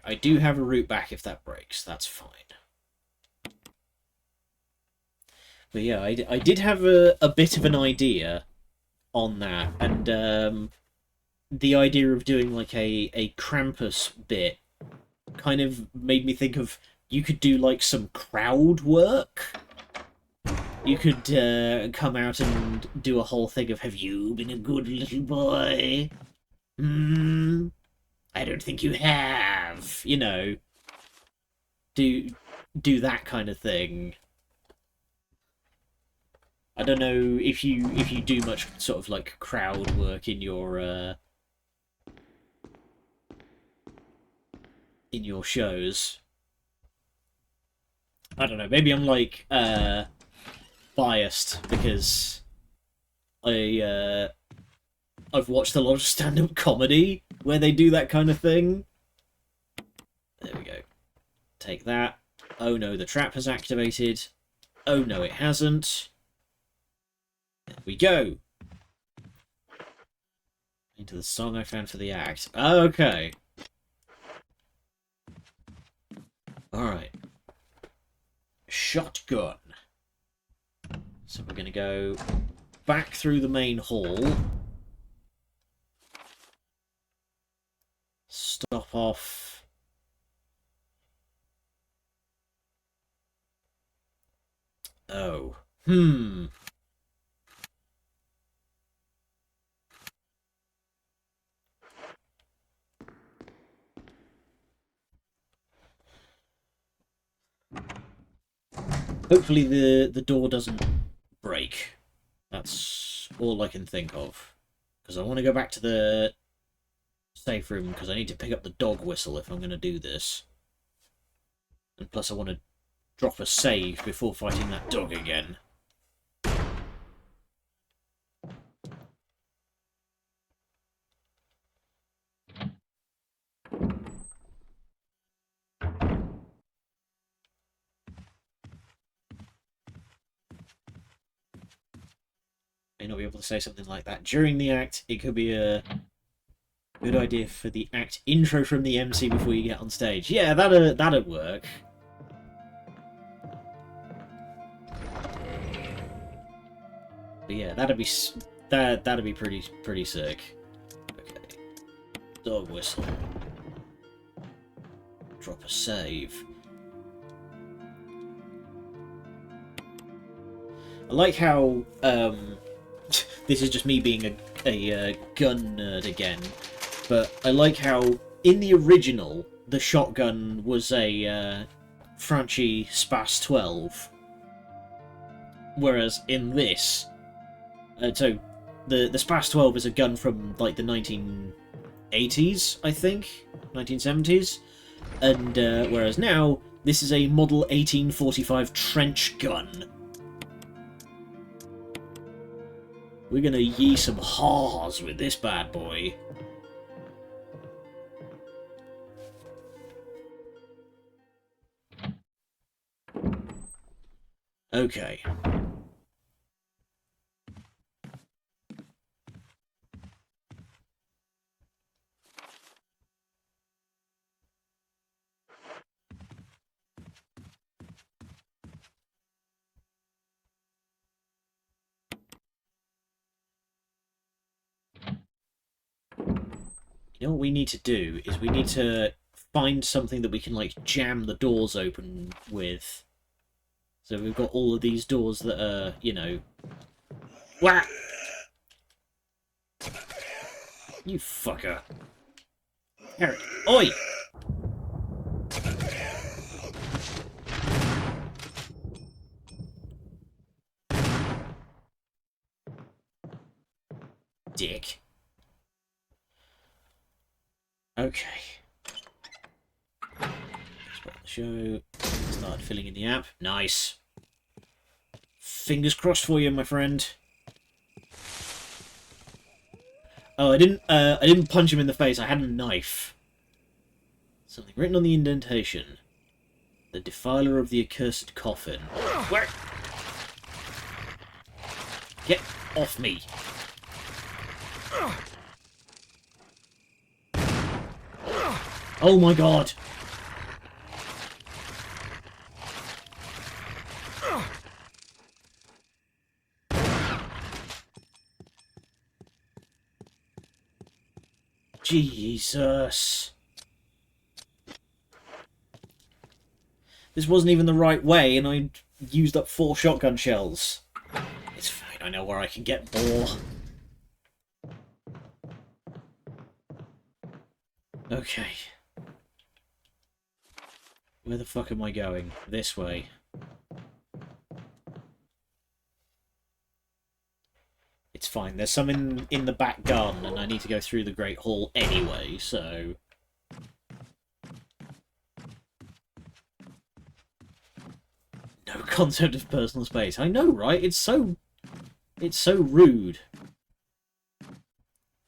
I do have a route back if that breaks. That's fine. But yeah, I did have a bit of an idea on that, and the idea of doing like a Krampus bit kind of made me think of, you could do like some crowd work. You could come out and do a whole thing of, have you been a good little boy? I don't think you have. You know, do that kind of thing. I don't know if you do much sort of like crowd work in your shows. I don't know. Maybe I'm like biased because I've watched a lot of stand-up comedy where they do that kind of thing. There we go. Take that. Oh no, the trap has activated. Oh no, it hasn't. There we go. Into the song I found for the act. Okay. Alright. Shotgun. So we're going to go back through the main hall. Stop off. Oh. Hopefully the door doesn't break. That's all I can think of. Because I want to go back to the safe room, because I need to pick up the dog whistle if I'm going to do this. And plus I want to drop a save before fighting that dog again. May not be able to say something like that during the act. It could be a good idea for the act intro from the MC before you get on stage. Yeah, that'd work. But yeah, that'd be pretty sick. Okay, dog whistle. Drop a save. I like how this is just me being a gun nerd again, but I like how in the original the shotgun was a Franchi Spas 12, whereas in this, so the Spas 12 is a gun from like the 1980s, I think, 1970s, and whereas now this is a model 1845 trench gun, We're gonna yee some haws with this bad boy. Okay. You know what we need to do is we need to find something that we can like jam the doors open with. So we've got all of these doors that are, you know... Wah! You fucker. Eric. Oi! Dick. Okay. Spot the show. Start filling in the app. Nice. Fingers crossed for you, my friend. Oh, I didn't punch him in the face. I had a knife. Something written on the indentation. The defiler of the accursed coffin. Where? Get off me. Oh my god. Jesus. This wasn't even the right way, and I used up 4 shotgun shells. It's fine, I know where I can get more. Okay. Where the fuck am I going? This way. It's fine, there's some in the back garden, and I need to go through the Great Hall anyway, so... No concept of personal space. I know, right? It's so rude.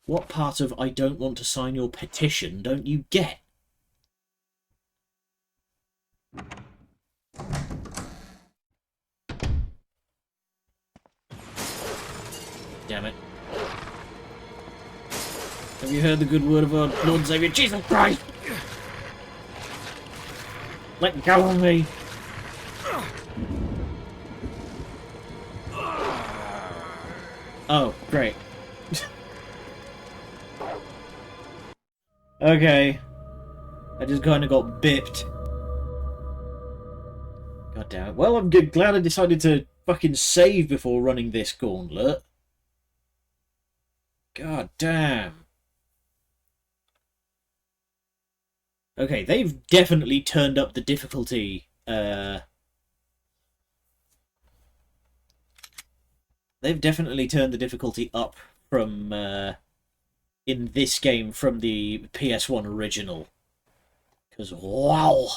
What part of I don't want to sign your petition don't you get? Damn it. Have you heard the good word of our Lord and Saviour Jesus Christ? Let go of me! Oh, great. Okay. I just kind of got bipped. God damn it. Well, I'm glad I decided to fucking save before running this gauntlet. God damn. Okay, they've definitely turned up the difficulty. They've definitely turned the difficulty up from, in this game from the PS1 original. Because, wow!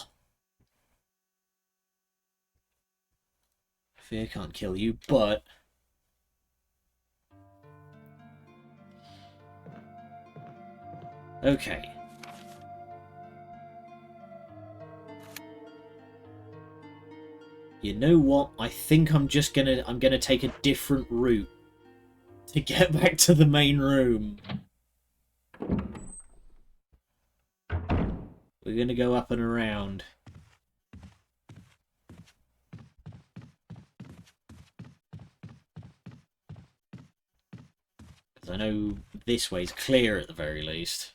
Fear can't kill you, but... Okay. You know what? I think I'm gonna take a different route to get back to the main room. We're gonna go up and around. Because I know this way's clear at the very least.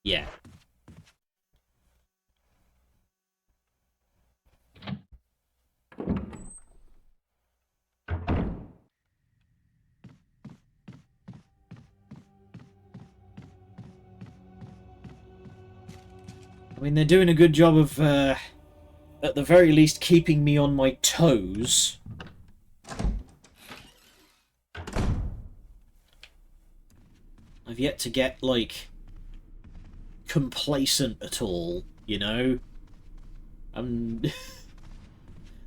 Yeah. I mean, they're doing a good job of, at the very least, keeping me on my toes. I've yet to get, like, complacent at all, you know?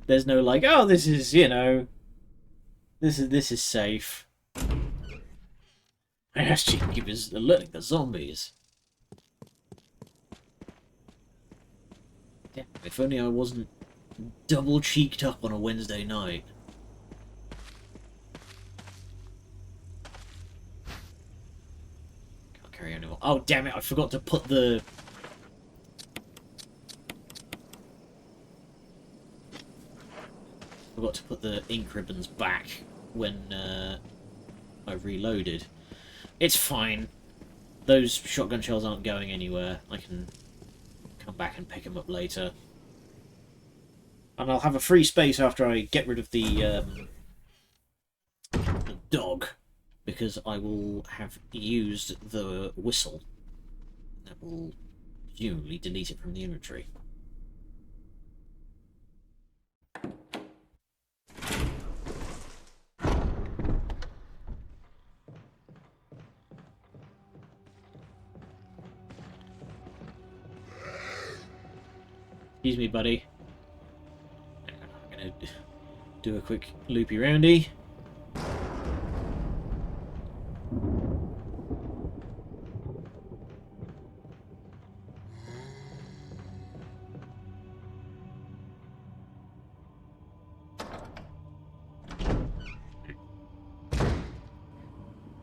There's no like, oh, this is, you know, this is safe. Actually, keep us alerting the zombies. Yeah, if only I wasn't double cheeked up on a Wednesday night. Can't carry on anymore. Oh damn it! I forgot to put the. Forgot to put the ink ribbons back when I reloaded. It's fine. Those shotgun shells aren't going anywhere. I can come back and pick them up later. And I'll have a free space after I get rid of the dog, because I will have used the whistle. That will presumably delete it from the inventory. Excuse me, buddy. I'm gonna do a quick loopy roundy.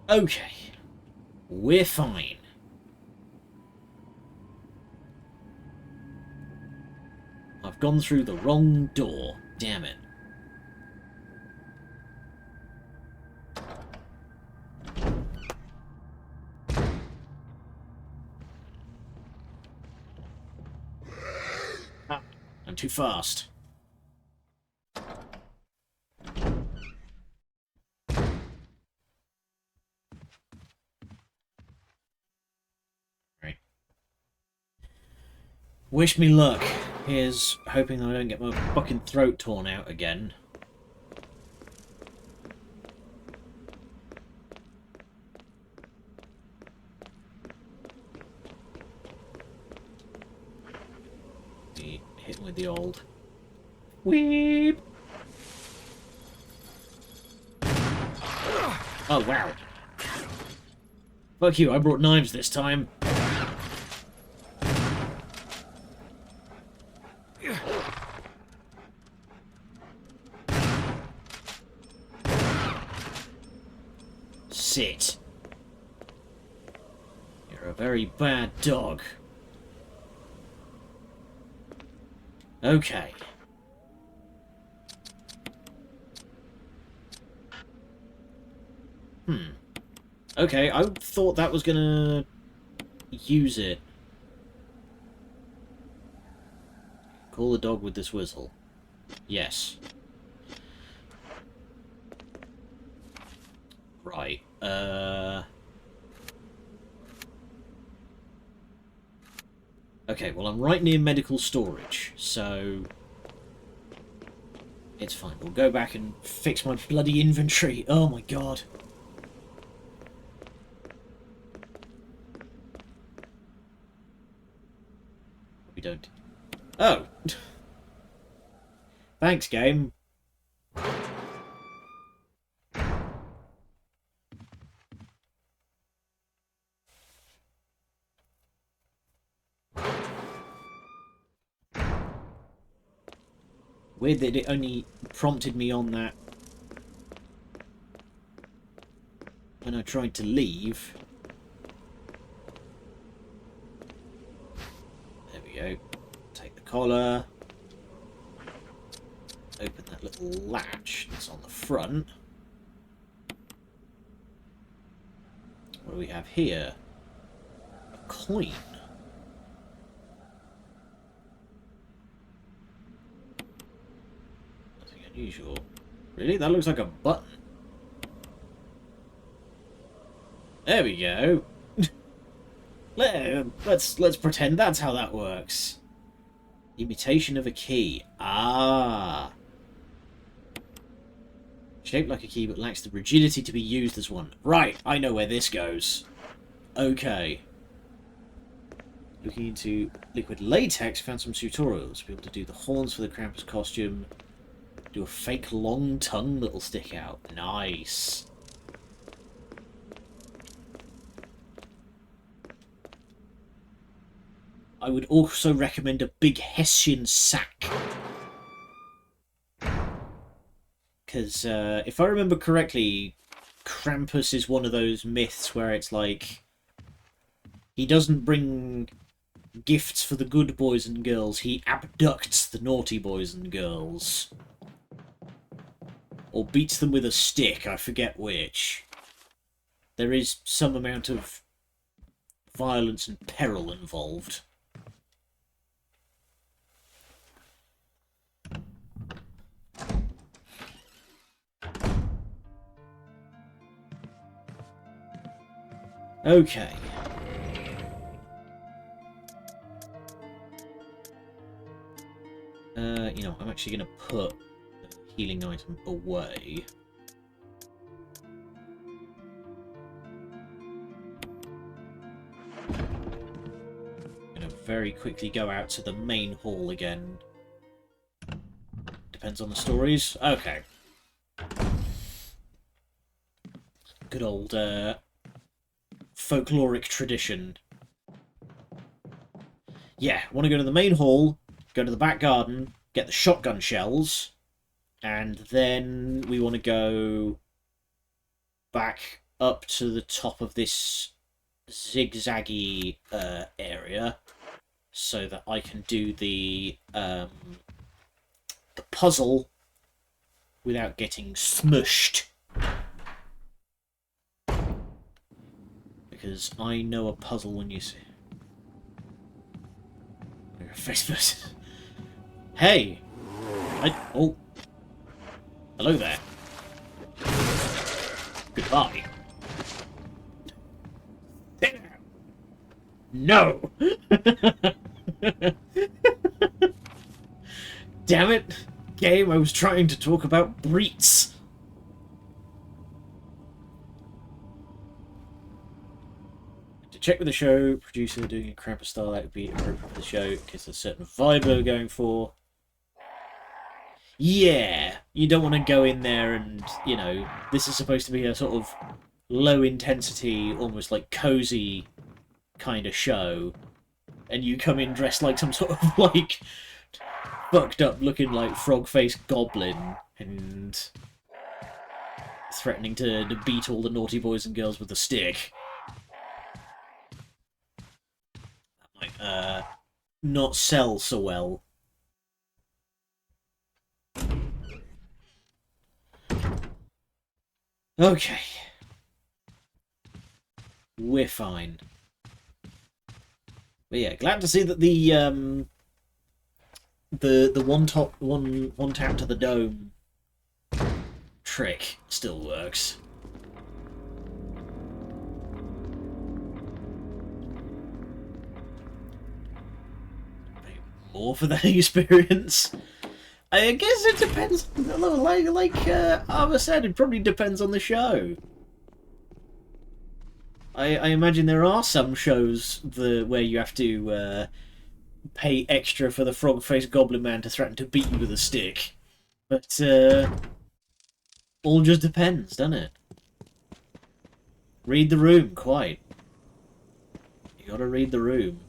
Okay, we're fine. I've gone through the wrong door. Damn it. Ah, I'm too fast. Right. Wish me luck. Here's hoping I don't get my fucking throat torn out again. Be hitting with the old weep. Oh wow. Fuck you, I brought knives this time. Sit. You're a very bad dog. Okay. Okay, I thought that was gonna use it. Call the dog with this whistle. Yes. Right. Okay, well I'm right near medical storage, so it's fine. We'll go back and fix my bloody inventory. Oh my god. We don't. Oh! Thanks, game. Weird that it only prompted me on that when I tried to leave. There we go. Take the collar. Open that little latch that's on the front. What do we have here? A coin. Nothing unusual. Really? That looks like a button. There we go. Let's pretend that's how that works. Imitation of a key. Ah. Shaped like a key but lacks the rigidity to be used as one. Right, I know where this goes. Okay. Looking into liquid latex, found some tutorials. Be able to do the horns for the Krampus costume. Do a fake long tongue that'll stick out. Nice. I would also recommend a big Hessian sack. Because if I remember correctly, Krampus is one of those myths where it's like he doesn't bring gifts for the good boys and girls, he abducts the naughty boys and girls. Or beats them with a stick, I forget which. There is some amount of violence and peril involved. Okay. You know, I'm actually going to put the healing item away. I'm going to very quickly go out to the main hall again. Depends on the stories. Okay. Good old folkloric tradition. Yeah, want to go to the main hall, go to the back garden, get the shotgun shells, and then we want to go back up to the top of this zigzaggy area so that I can do the puzzle without getting smushed. Because I know a puzzle when you see... Facebook. Hey! Oh! Hello there. Goodbye. No! Damn it! Game, I was trying to talk about breets. Check with the show producer doing a Krampus style, that would be appropriate for the show because there's a certain vibe we're going for. Yeah, you don't want to go in there and, you know, this is supposed to be a sort of low intensity, almost like cozy kind of show, and you come in dressed like some sort of like fucked up looking like frog-faced goblin and threatening to beat all the naughty boys and girls with a stick. Not sell so well. Okay. We're fine. But yeah, glad to see that the one tap to the dome trick still works. More for that experience. I guess it depends. Like Arva said, it probably depends on the show. I imagine there are some shows where you have to pay extra for the frog-faced goblin man to threaten to beat you with a stick. But all just depends, doesn't it? Read the room, quite. You gotta read the room.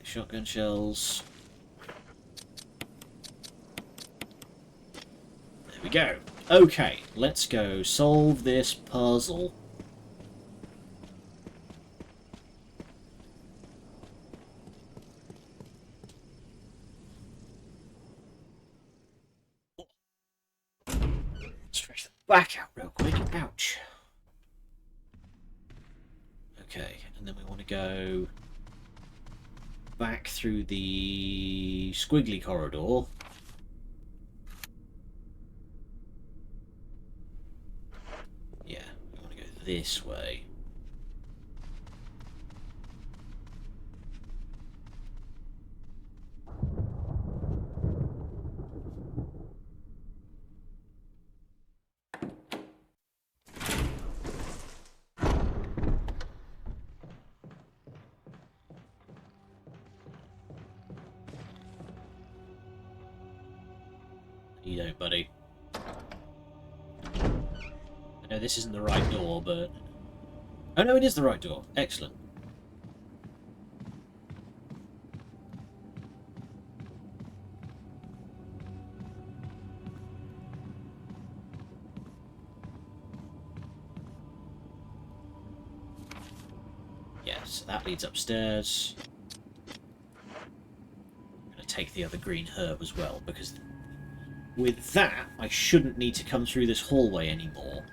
Shotgun shells. There we go. Okay, let's go solve this puzzle. Stretch the back out real quick. Ouch. Okay, and then we want to go back through the squiggly corridor. Yeah, we want to go this way. You don't, buddy. I know this isn't the right door, but... Oh no, it is the right door. Excellent. Yeah, so that leads upstairs. I'm going to take the other green herb as well, because with that, I shouldn't need to come through this hallway anymore.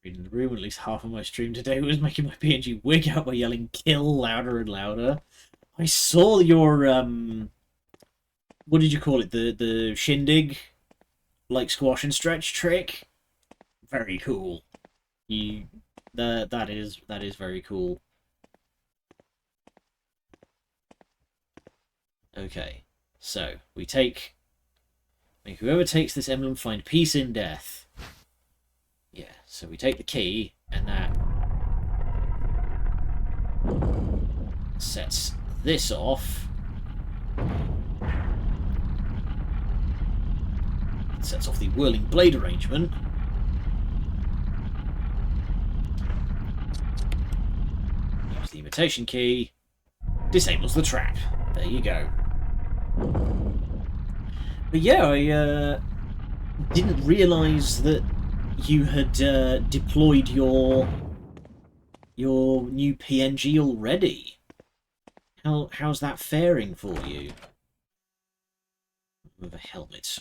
In the room, at least half of my stream today was making my PNG wig out by yelling "kill" louder and louder. I saw your what did you call it? The shindig, like squash and stretch trick. Very cool. You that is very cool. Okay, so we take. May whoever takes this emblem find peace in death. Yeah, so we take the key, and that sets this off. It sets off the whirling blade arrangement. Use the imitation key. Disables the trap. There you go. But yeah, I didn't realise that you had deployed your new PNG already. How's that faring for you? With a helmet.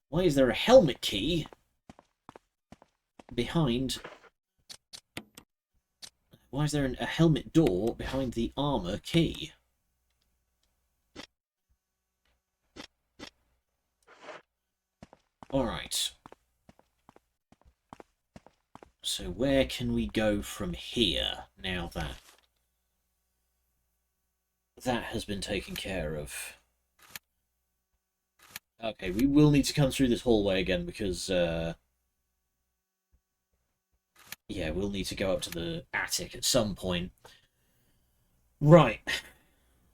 Why is there a helmet key behind? Why is there a helmet door behind the armor key? Alright. So where can we go from here now that that has been taken care of? Okay, we will need to come through this hallway again because, yeah, we'll need to go up to the attic at some point. Right.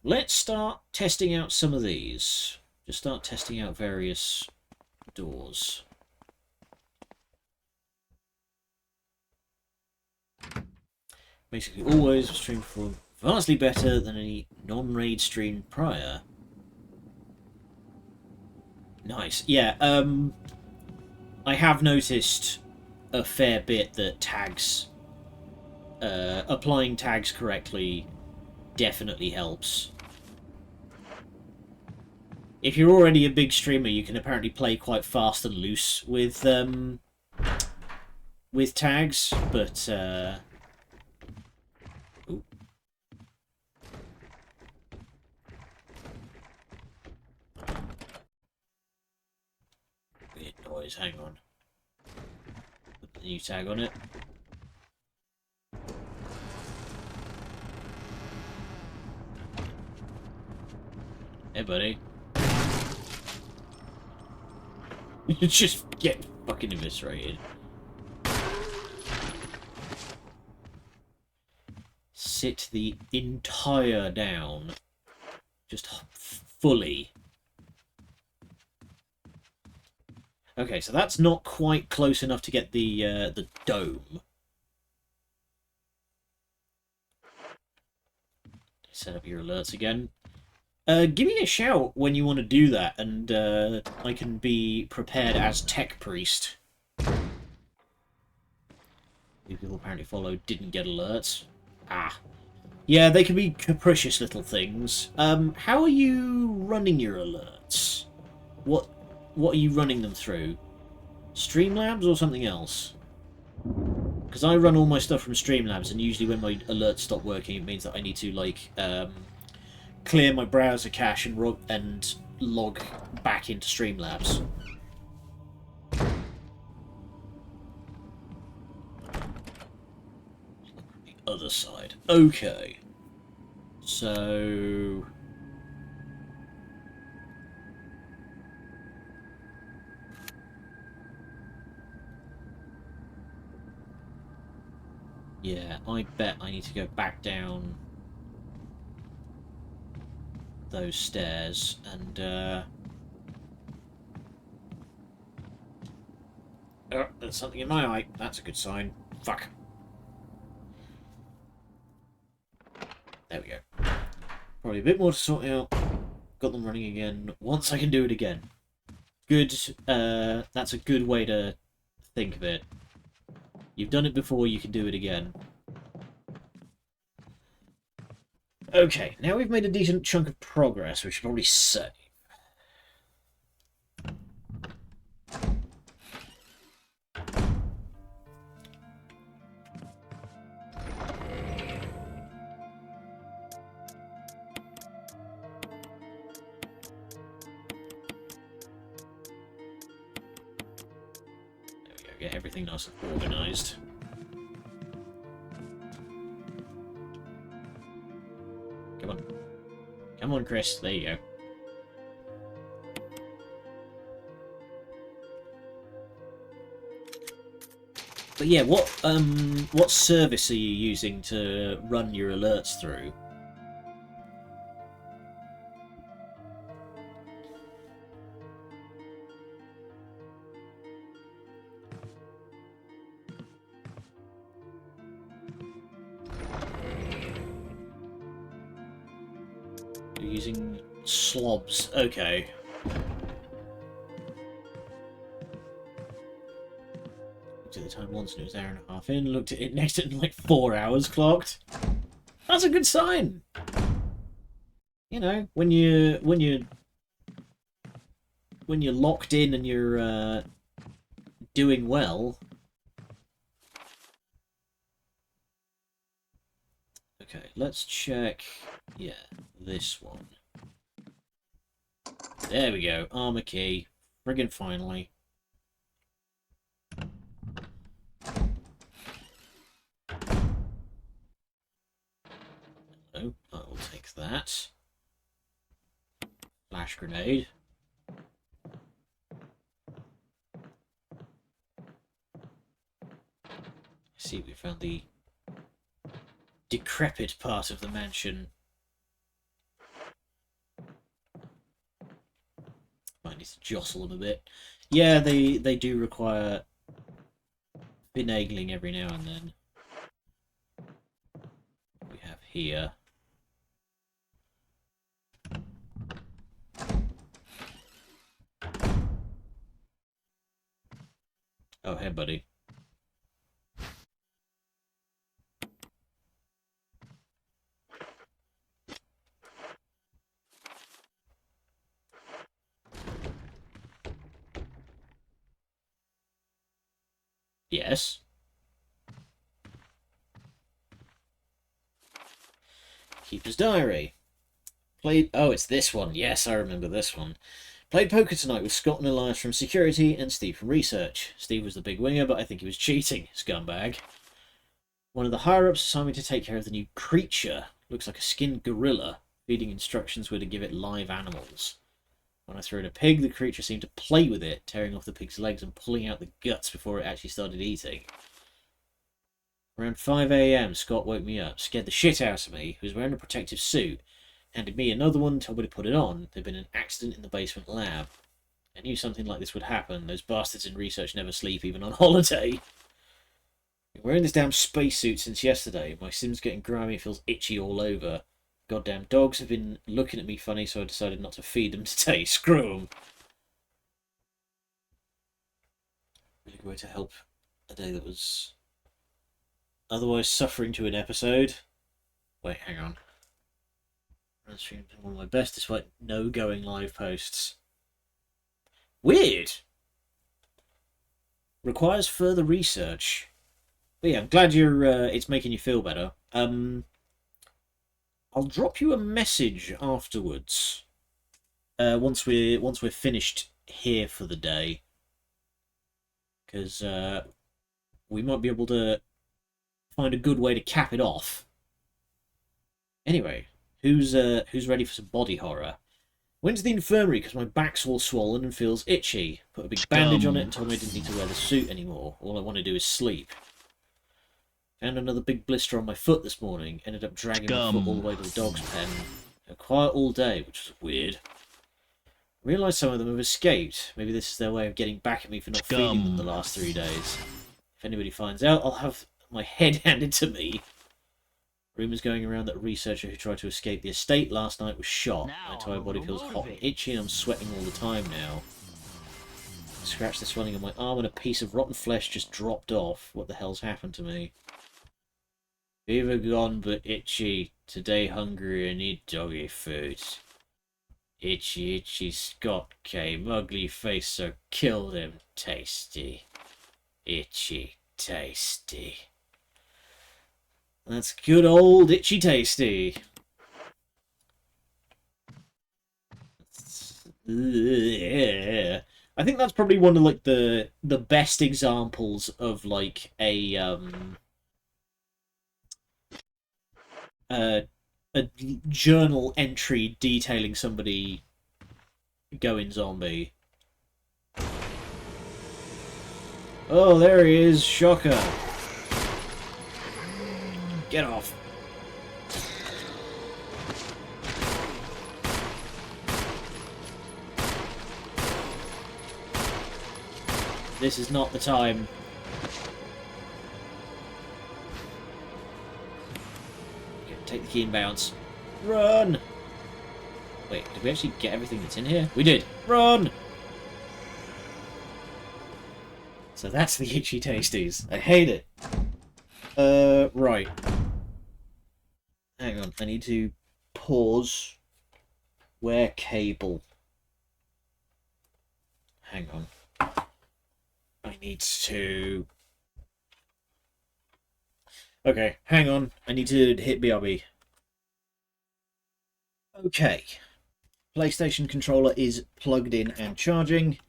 Let's start testing out some of these. Just start testing out various doors. Basically, always stream for vastly better than any non-raid stream prior. Nice. Yeah, I have noticed a fair bit that tags, applying tags correctly definitely helps. If you're already a big streamer, you can apparently play quite fast and loose with tags, but ooh. Weird noise, hang on. Put the new tag on it. Hey, buddy. You just get fucking eviscerated. Sit the entire down. Just fully. Okay, so that's not quite close enough to get the dome. Set up your alerts again. Give me a shout when you want to do that, and I can be prepared as Tech Priest. People apparently followed didn't get alerts. Ah. Yeah, they can be capricious little things. How are you running your alerts? What are you running them through? Streamlabs or something else? Because I run all my stuff from Streamlabs, and usually when my alerts stop working, it means that I need to, like, clear my browser cache and log back into Streamlabs. The other side. Okay. So... Yeah, I bet I need to go back down those stairs and, oh, there's something in my eye. That's a good sign. Fuck. There we go. Probably a bit more to sort out. Got them running again. Once I can do it again. Good, that's a good way to think of it. You've done it before, you can do it again. Okay, now we've made a decent chunk of progress, we should probably save. There we go, get everything nice and organised. Come on. Come on, Chris, there you go. But yeah, what service are you using to run your alerts through? You're using slobs, okay. Looked at the time once and it was an hour and a half in. Looked at it next and like 4 hours clocked. That's a good sign. You know, when you're locked in and you're doing well. Okay, let's check. Yeah, this one. There we go. Armor key. Friggin' finally. Oh, I will take that. Flash grenade. See, we found the decrepit part of the mansion. Might need to jostle them a bit. Yeah, they do require finagling every now and then. We have here. Oh, hey, buddy. Yes. Keeper's Diary. Played... Oh, it's this one. Yes, I remember this one. Played poker tonight with Scott and Elias from security and Steve from research. Steve was the big winger, but I think he was cheating, scumbag. One of the higher-ups assigned me to take care of the new creature. Looks like a skinned gorilla. Feeding instructions were to give it live animals. When I threw in a pig, the creature seemed to play with it, tearing off the pig's legs and pulling out the guts before it actually started eating. Around 5 AM, Scott woke me up, scared the shit out of me. He was wearing a protective suit, handed me another one, told me to put it on. There'd been an accident in the basement lab. I knew something like this would happen. Those bastards in research never sleep, even on holiday. Been wearing this damn spacesuit since yesterday. My sim's getting grimy, feels itchy all over. Goddamn dogs have been looking at me funny, so I decided not to feed them today. Screw them. Really good way to help a day that was otherwise suffering to an episode. Wait, hang on. I'm streaming one of my best despite no going live posts. Weird. Requires further research. But yeah, I'm glad you're. It's making you feel better. I'll drop you a message afterwards. Once we're finished here for the day, because we might be able to find a good way to cap it off. Anyway, who's ready for some body horror? Went to the infirmary because my back's all swollen and feels itchy. Put a big bandage on it and told me I didn't need to wear the suit anymore. All I want to do is sleep. Found another big blister on my foot this morning. Ended up dragging my foot all the way to the dog's pen. They're quiet all day, which is weird. Realised some of them have escaped. Maybe this is their way of getting back at me for not feeding them the last 3 days. If anybody finds out, I'll have my head handed to me. Rumours going around that a researcher who tried to escape the estate last night was shot. My entire body feels hot and itchy and I'm sweating all the time now. I scratched the swelling on my arm and a piece of rotten flesh just dropped off. What the hell's happened to me? Fever gone but itchy. Today hungry and need doggy food. Itchy, itchy Scott came. Ugly face so killed him. Tasty. Itchy, tasty. That's good old Itchy Tasty. Yeah. I think that's probably one of like the best examples of like a journal entry detailing somebody going zombie. Oh, there he is, Shocker. Get off. This is not the time. Okay, take the key and bounce. Run! Wait, did we actually get everything that's in here? We did! Run! So that's the Itchy Tasties. I hate it. Right. Hang on, I need to pause. Where cable? Hang on. I need to... Okay, hang on. I need to hit BRB. Okay. PlayStation controller is plugged in and charging.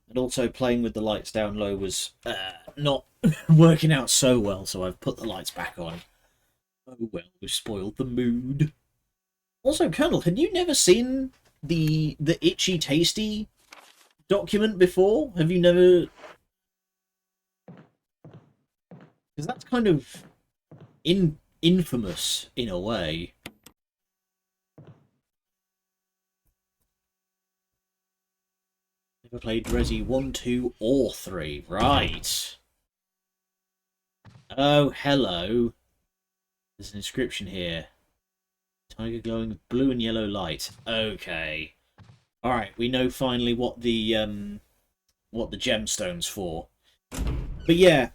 And also playing with the lights down low was not working out so well, so I've put the lights back on. Oh well, we've spoiled the mood. Also, Colonel, had you never seen the Itchy Tasty document before? Have you never... Because that's kind of infamous in a way. Never played Resi 1, 2, or 3. Right. Oh, hello. There's an inscription here. Tiger glowing with blue and yellow light. Okay. Alright, we know finally what the gemstone's for. But yeah,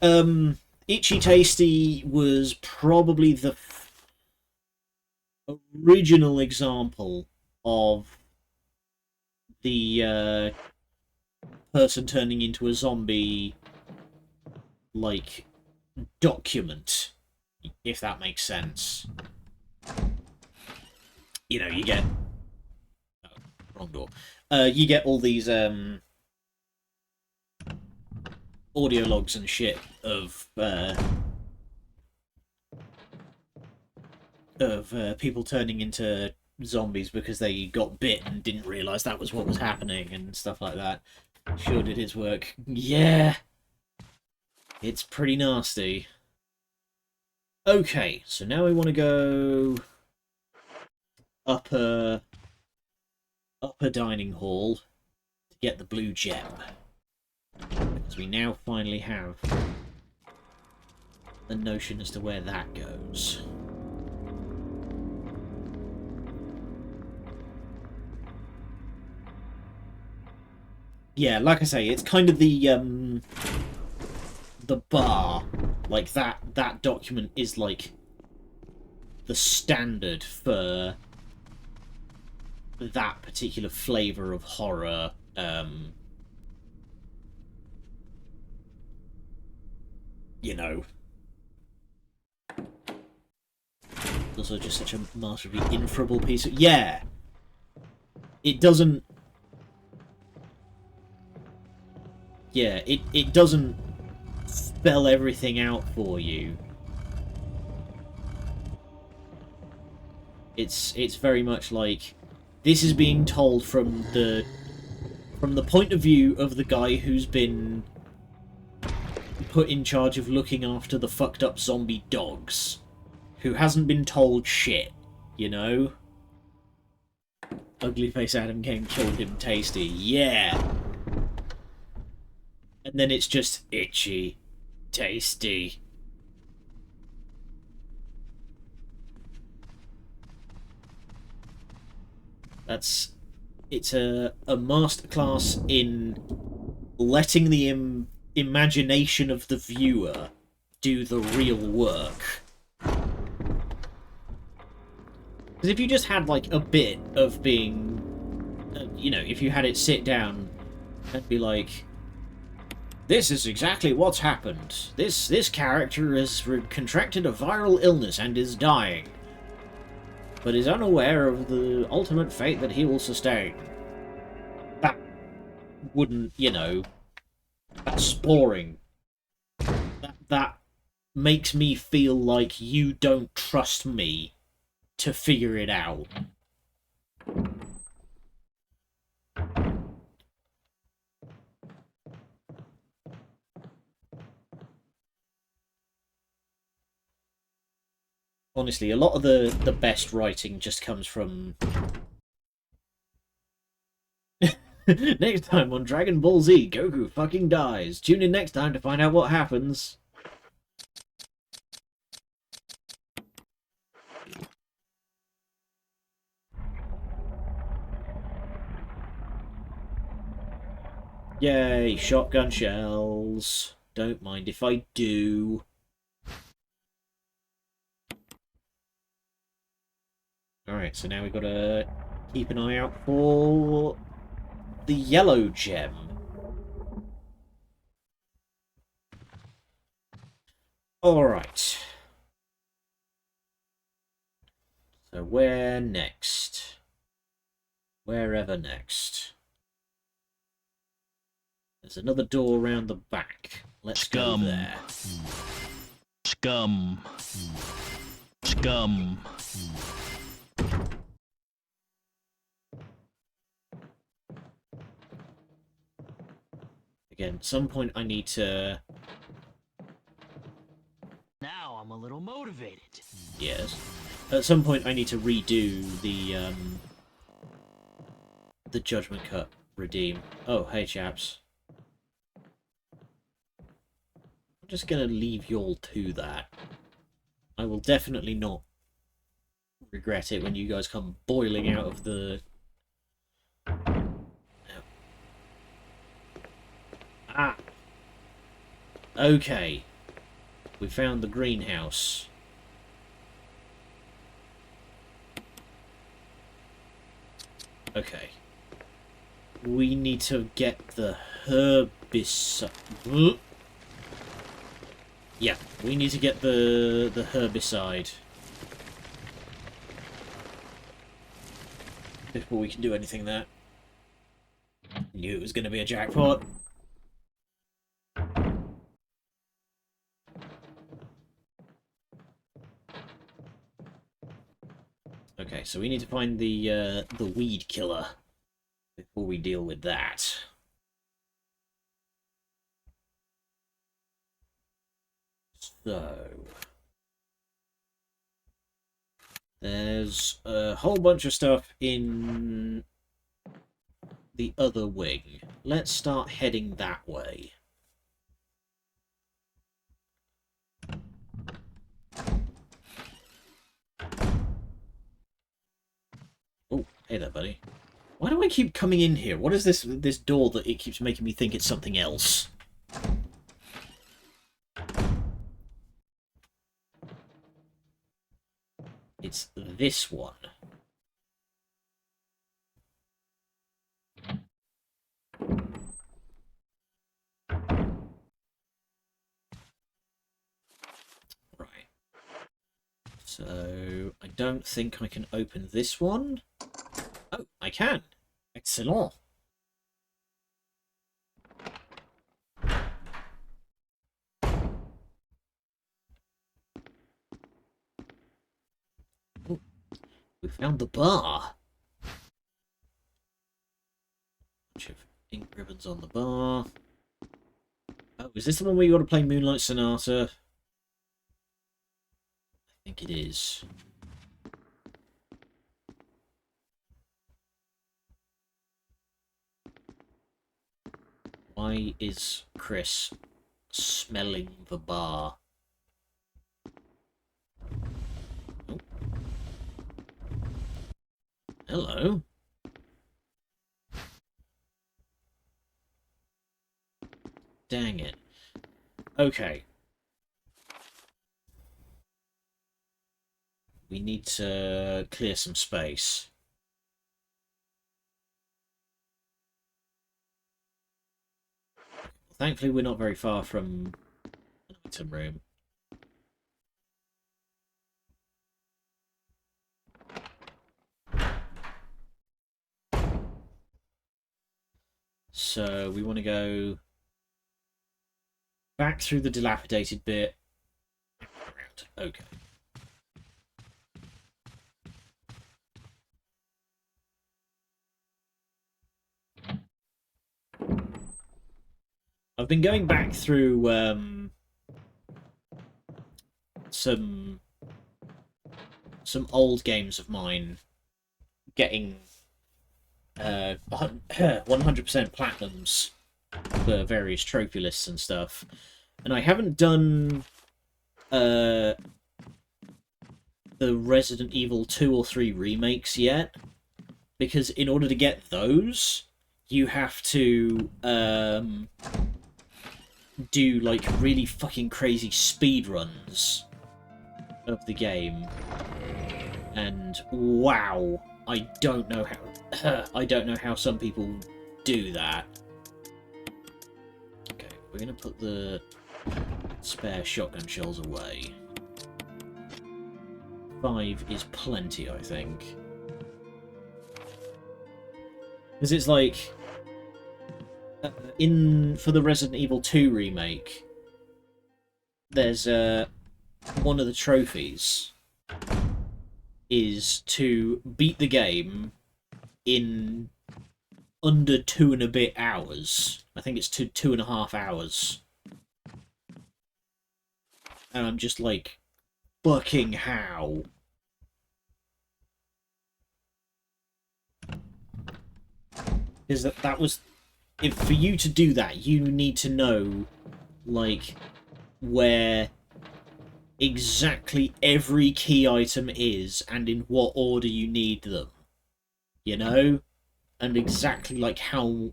Itchy Tasty was probably the original example of the person turning into a zombie, like, document, if that makes sense. You know, you get... Oh, wrong door. You get all these audio logs and shit of people turning into zombies because they got bit and didn't realise that was what was happening and stuff like that. Sure did his work. Yeah! It's pretty nasty. Okay, so now we want to go upper dining hall to get the blue gem. Because we now finally have the notion as to where that goes. Yeah, like I say, it's kind of the bar. Like, that document is, like, the standard for that particular flavour of horror. You know. Also just such a masterfully inferable piece of... Yeah! It doesn't... Yeah, it doesn't spell everything out for you. It's very much like this is being told from the point of view of the guy who's been put in charge of looking after the fucked up zombie dogs, who hasn't been told shit, you know? Uglyface Adam came, killed him, tasty, yeah! And then it's just itchy, tasty. It's a masterclass in letting the imagination of the viewer do the real work. Because if you just had, like, a bit of being... you know, if you had it sit down and be like, this is exactly what's happened. This character has contracted a viral illness and is dying, but is unaware of the ultimate fate that he will sustain. That wouldn't, you know... That's boring. That makes me feel like you don't trust me to figure it out. Honestly, a lot of the best writing just comes from... Next time on Dragon Ball Z, Goku fucking dies. Tune in next time to find out what happens. Yay, shotgun shells. Don't mind if I do. Alright, so now we've got to keep an eye out for the yellow gem. Alright. So where next? Wherever next. There's another door around the back. Let's go there. Scum. Scum. Again, at some point I need to... Now I'm a little motivated. Yes. At some point I need to redo the Judgment Cut redeem. Oh, hey chaps. I'm just gonna leave y'all to that. I will definitely not regret it when you guys come boiling out of the... Ah! Okay. We found the greenhouse. Okay. We need to get the herbicide. Yeah, we need to get the herbicide before we can do anything there. Knew it was going to be a jackpot. Okay, so we need to find the weed killer before we deal with that. So there's a whole bunch of stuff in the other wing. Let's start heading that way. Oh, hey there, buddy. Why do I keep coming in here? What is this door that it keeps making me think it's something else? It's this one. Right. So, I don't think I can open this one. Oh, I can. Excellent. Ooh, we found the bar. Bunch of ink ribbons on the bar. Oh, is this the one where you got to play Moonlight Sonata? I think it is. Why is Chris smelling the bar? Oh. Hello. Dang it. Okay. We need to clear some space. Thankfully, we're not very far from an item room. So we want to go back through the dilapidated bit. Around. Okay. I've been going back through some old games of mine, getting 100% platinums for various trophy lists and stuff, and I haven't done the Resident Evil 2 or 3 remakes yet, because in order to get those, you have to do like really fucking crazy speed runs of the game, and wow, I don't know how I don't know how some people do that. Okay, we're gonna put the spare shotgun shells away. 5 is plenty, I think, because it's like for the Resident Evil 2 remake, there's one of the trophies is to beat the game in under 2 and a bit hours. I think it's 2.5 hours. And I'm just like, fucking how? Because that was... If for you to do that, you need to know, like, where exactly every key item is and in what order you need them. You know? And exactly, like, how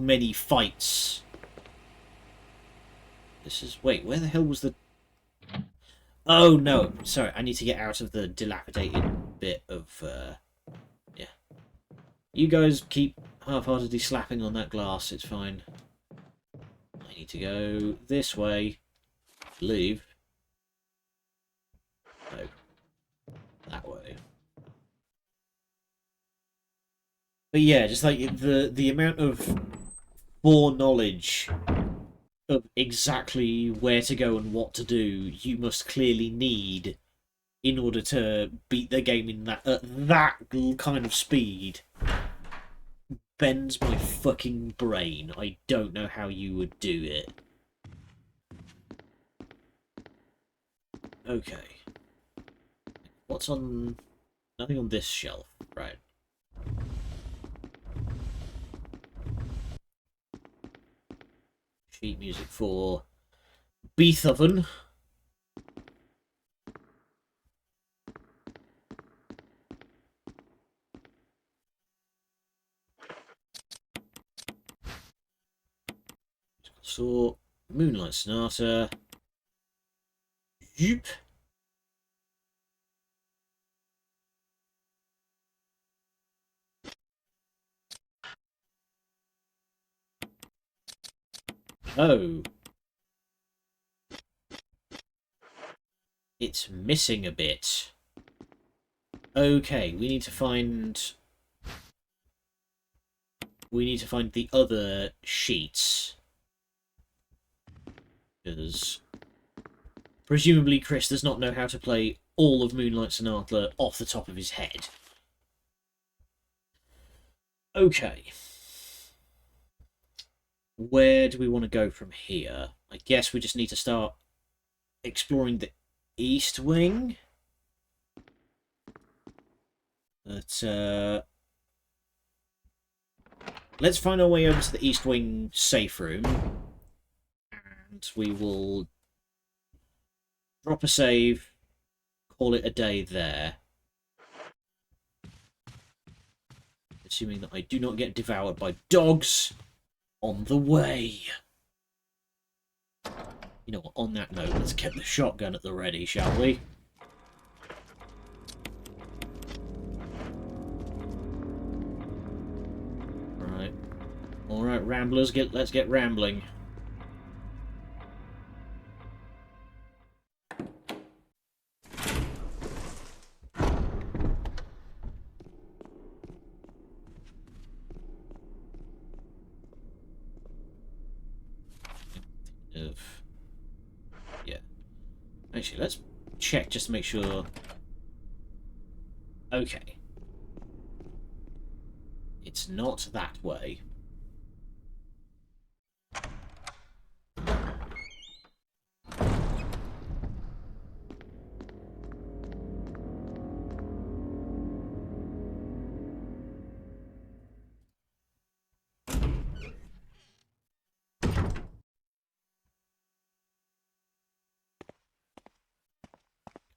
many fights. This is... Wait, where the hell was the... Oh, no. Sorry, I need to get out of the dilapidated bit of... Yeah. You guys keep half-heartedly slapping on that glass. It's fine. I need to go this way. Leave. No. That way. But yeah, just like the amount of foreknowledge of exactly where to go and what to do you must clearly need in order to beat the game in that at that kind of speed bends my fucking brain. I don't know how you would do it. Okay. What's on... Nothing on this shelf. Right. Sheet music for Beethoven. So, Moonlight Sonata. Zoop. Oh. It's missing a bit. Okay, we need to find... We need to find the other sheets. Because... Presumably Chris does not know how to play all of Moonlight Sonata off the top of his head. Okay. where do we want to go from here? I guess we just need to start exploring the East Wing. But, let's find our way over to the East Wing safe room. And we will drop a save, call it a day there. Assuming that I do not get devoured by dogs on the way. You know what, on that note, let's get the shotgun at the ready, shall we? Right. Alright, ramblers, let's get rambling. Yeah. Actually, let's check just to make sure. Okay. It's not that way.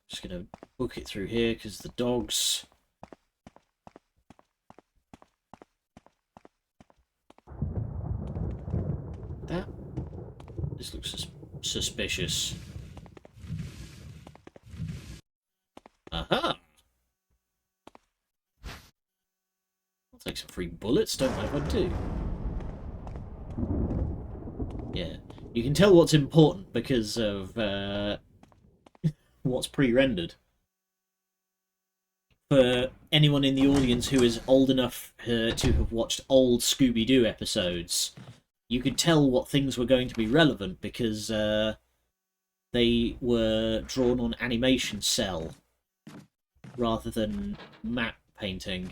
Just gonna book it through here because the dogs. This looks suspicious. Aha! I'll take some free bullets, don't mind if I do. Yeah, you can tell what's important because of what's pre-rendered. For anyone in the audience who is old enough to have watched old Scooby-Doo episodes, you could tell what things were going to be relevant because they were drawn on animation cell rather than matte painting.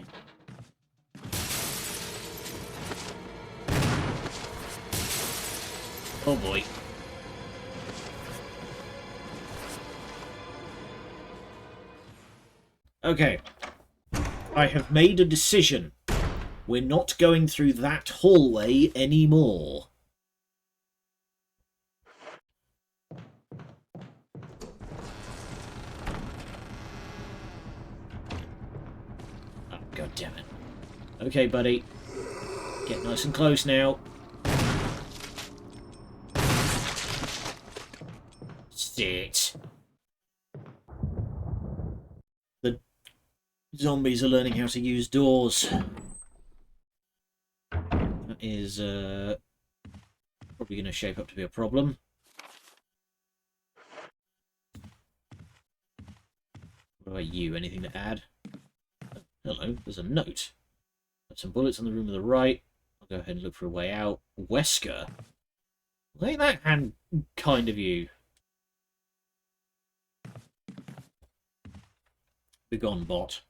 Oh boy. Okay. I have made a decision. We're not going through that hallway anymore. Oh, God damn it. Okay, buddy. Get nice and close now. Sit. The zombies are learning how to use doors. That is probably going to shape up to be a problem. What about you? Anything to add? Oh, hello, there's a note. Got some bullets on the room to the right. I'll go ahead and look for a way out. Wesker. Well, ain't that hand kind of you? Begone, bot.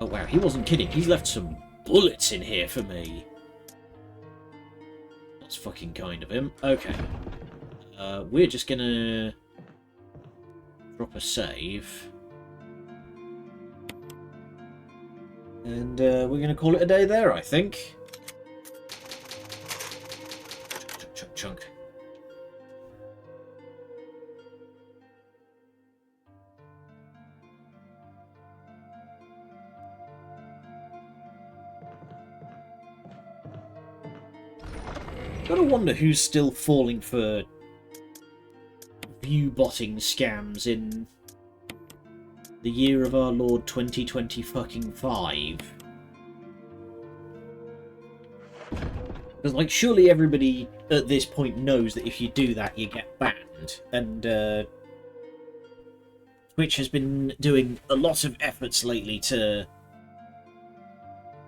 Oh wow, he wasn't kidding. He's left some bullets in here for me. That's fucking kind of him. Okay. We're just gonna drop a save. And we're gonna call it a day there, I think. Chunk, chunk, chunk. Gotta wonder who's still falling for view botting scams in the year of our Lord 2020 fucking 5. Because, like, surely everybody at this point knows that if you do that, you get banned. And Twitch has been doing a lot of efforts lately to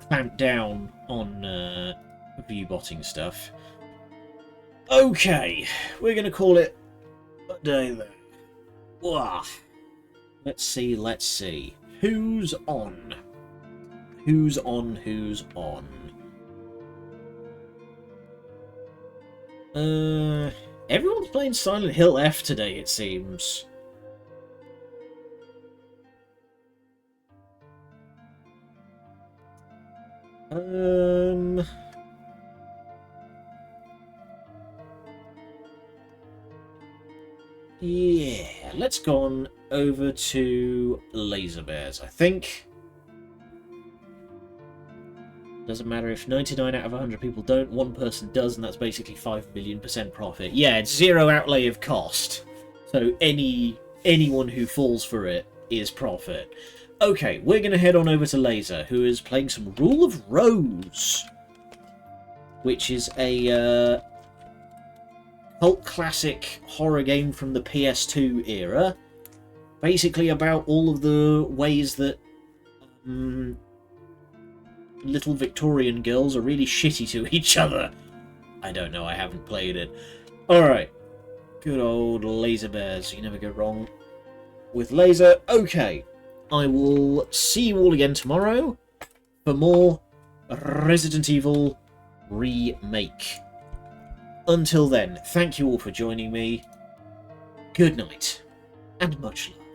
clamp down on view botting stuff. Okay, we're going to call it day there. Wah. Let's see. Who's on? Who's on? Everyone's playing Silent Hill F today, it seems. Yeah, let's go on over to Laser Bears, I think. Doesn't matter if 99 out of 100 people don't, one person does, and that's basically 5 million% profit. Yeah, it's zero outlay of cost. So anyone who falls for it is profit. Okay, we're going to head on over to Laser, who is playing some Rule of Rose, which is a cult classic horror game from the PS2 era. Basically about all of the ways that little Victorian girls are really shitty to each other. I don't know, I haven't played it. Alright. Good old Laser Bears. You never go wrong with Laser. Okay. I will see you all again tomorrow for more Resident Evil Remake. Until then, thank you all for joining me. Good night, and much love.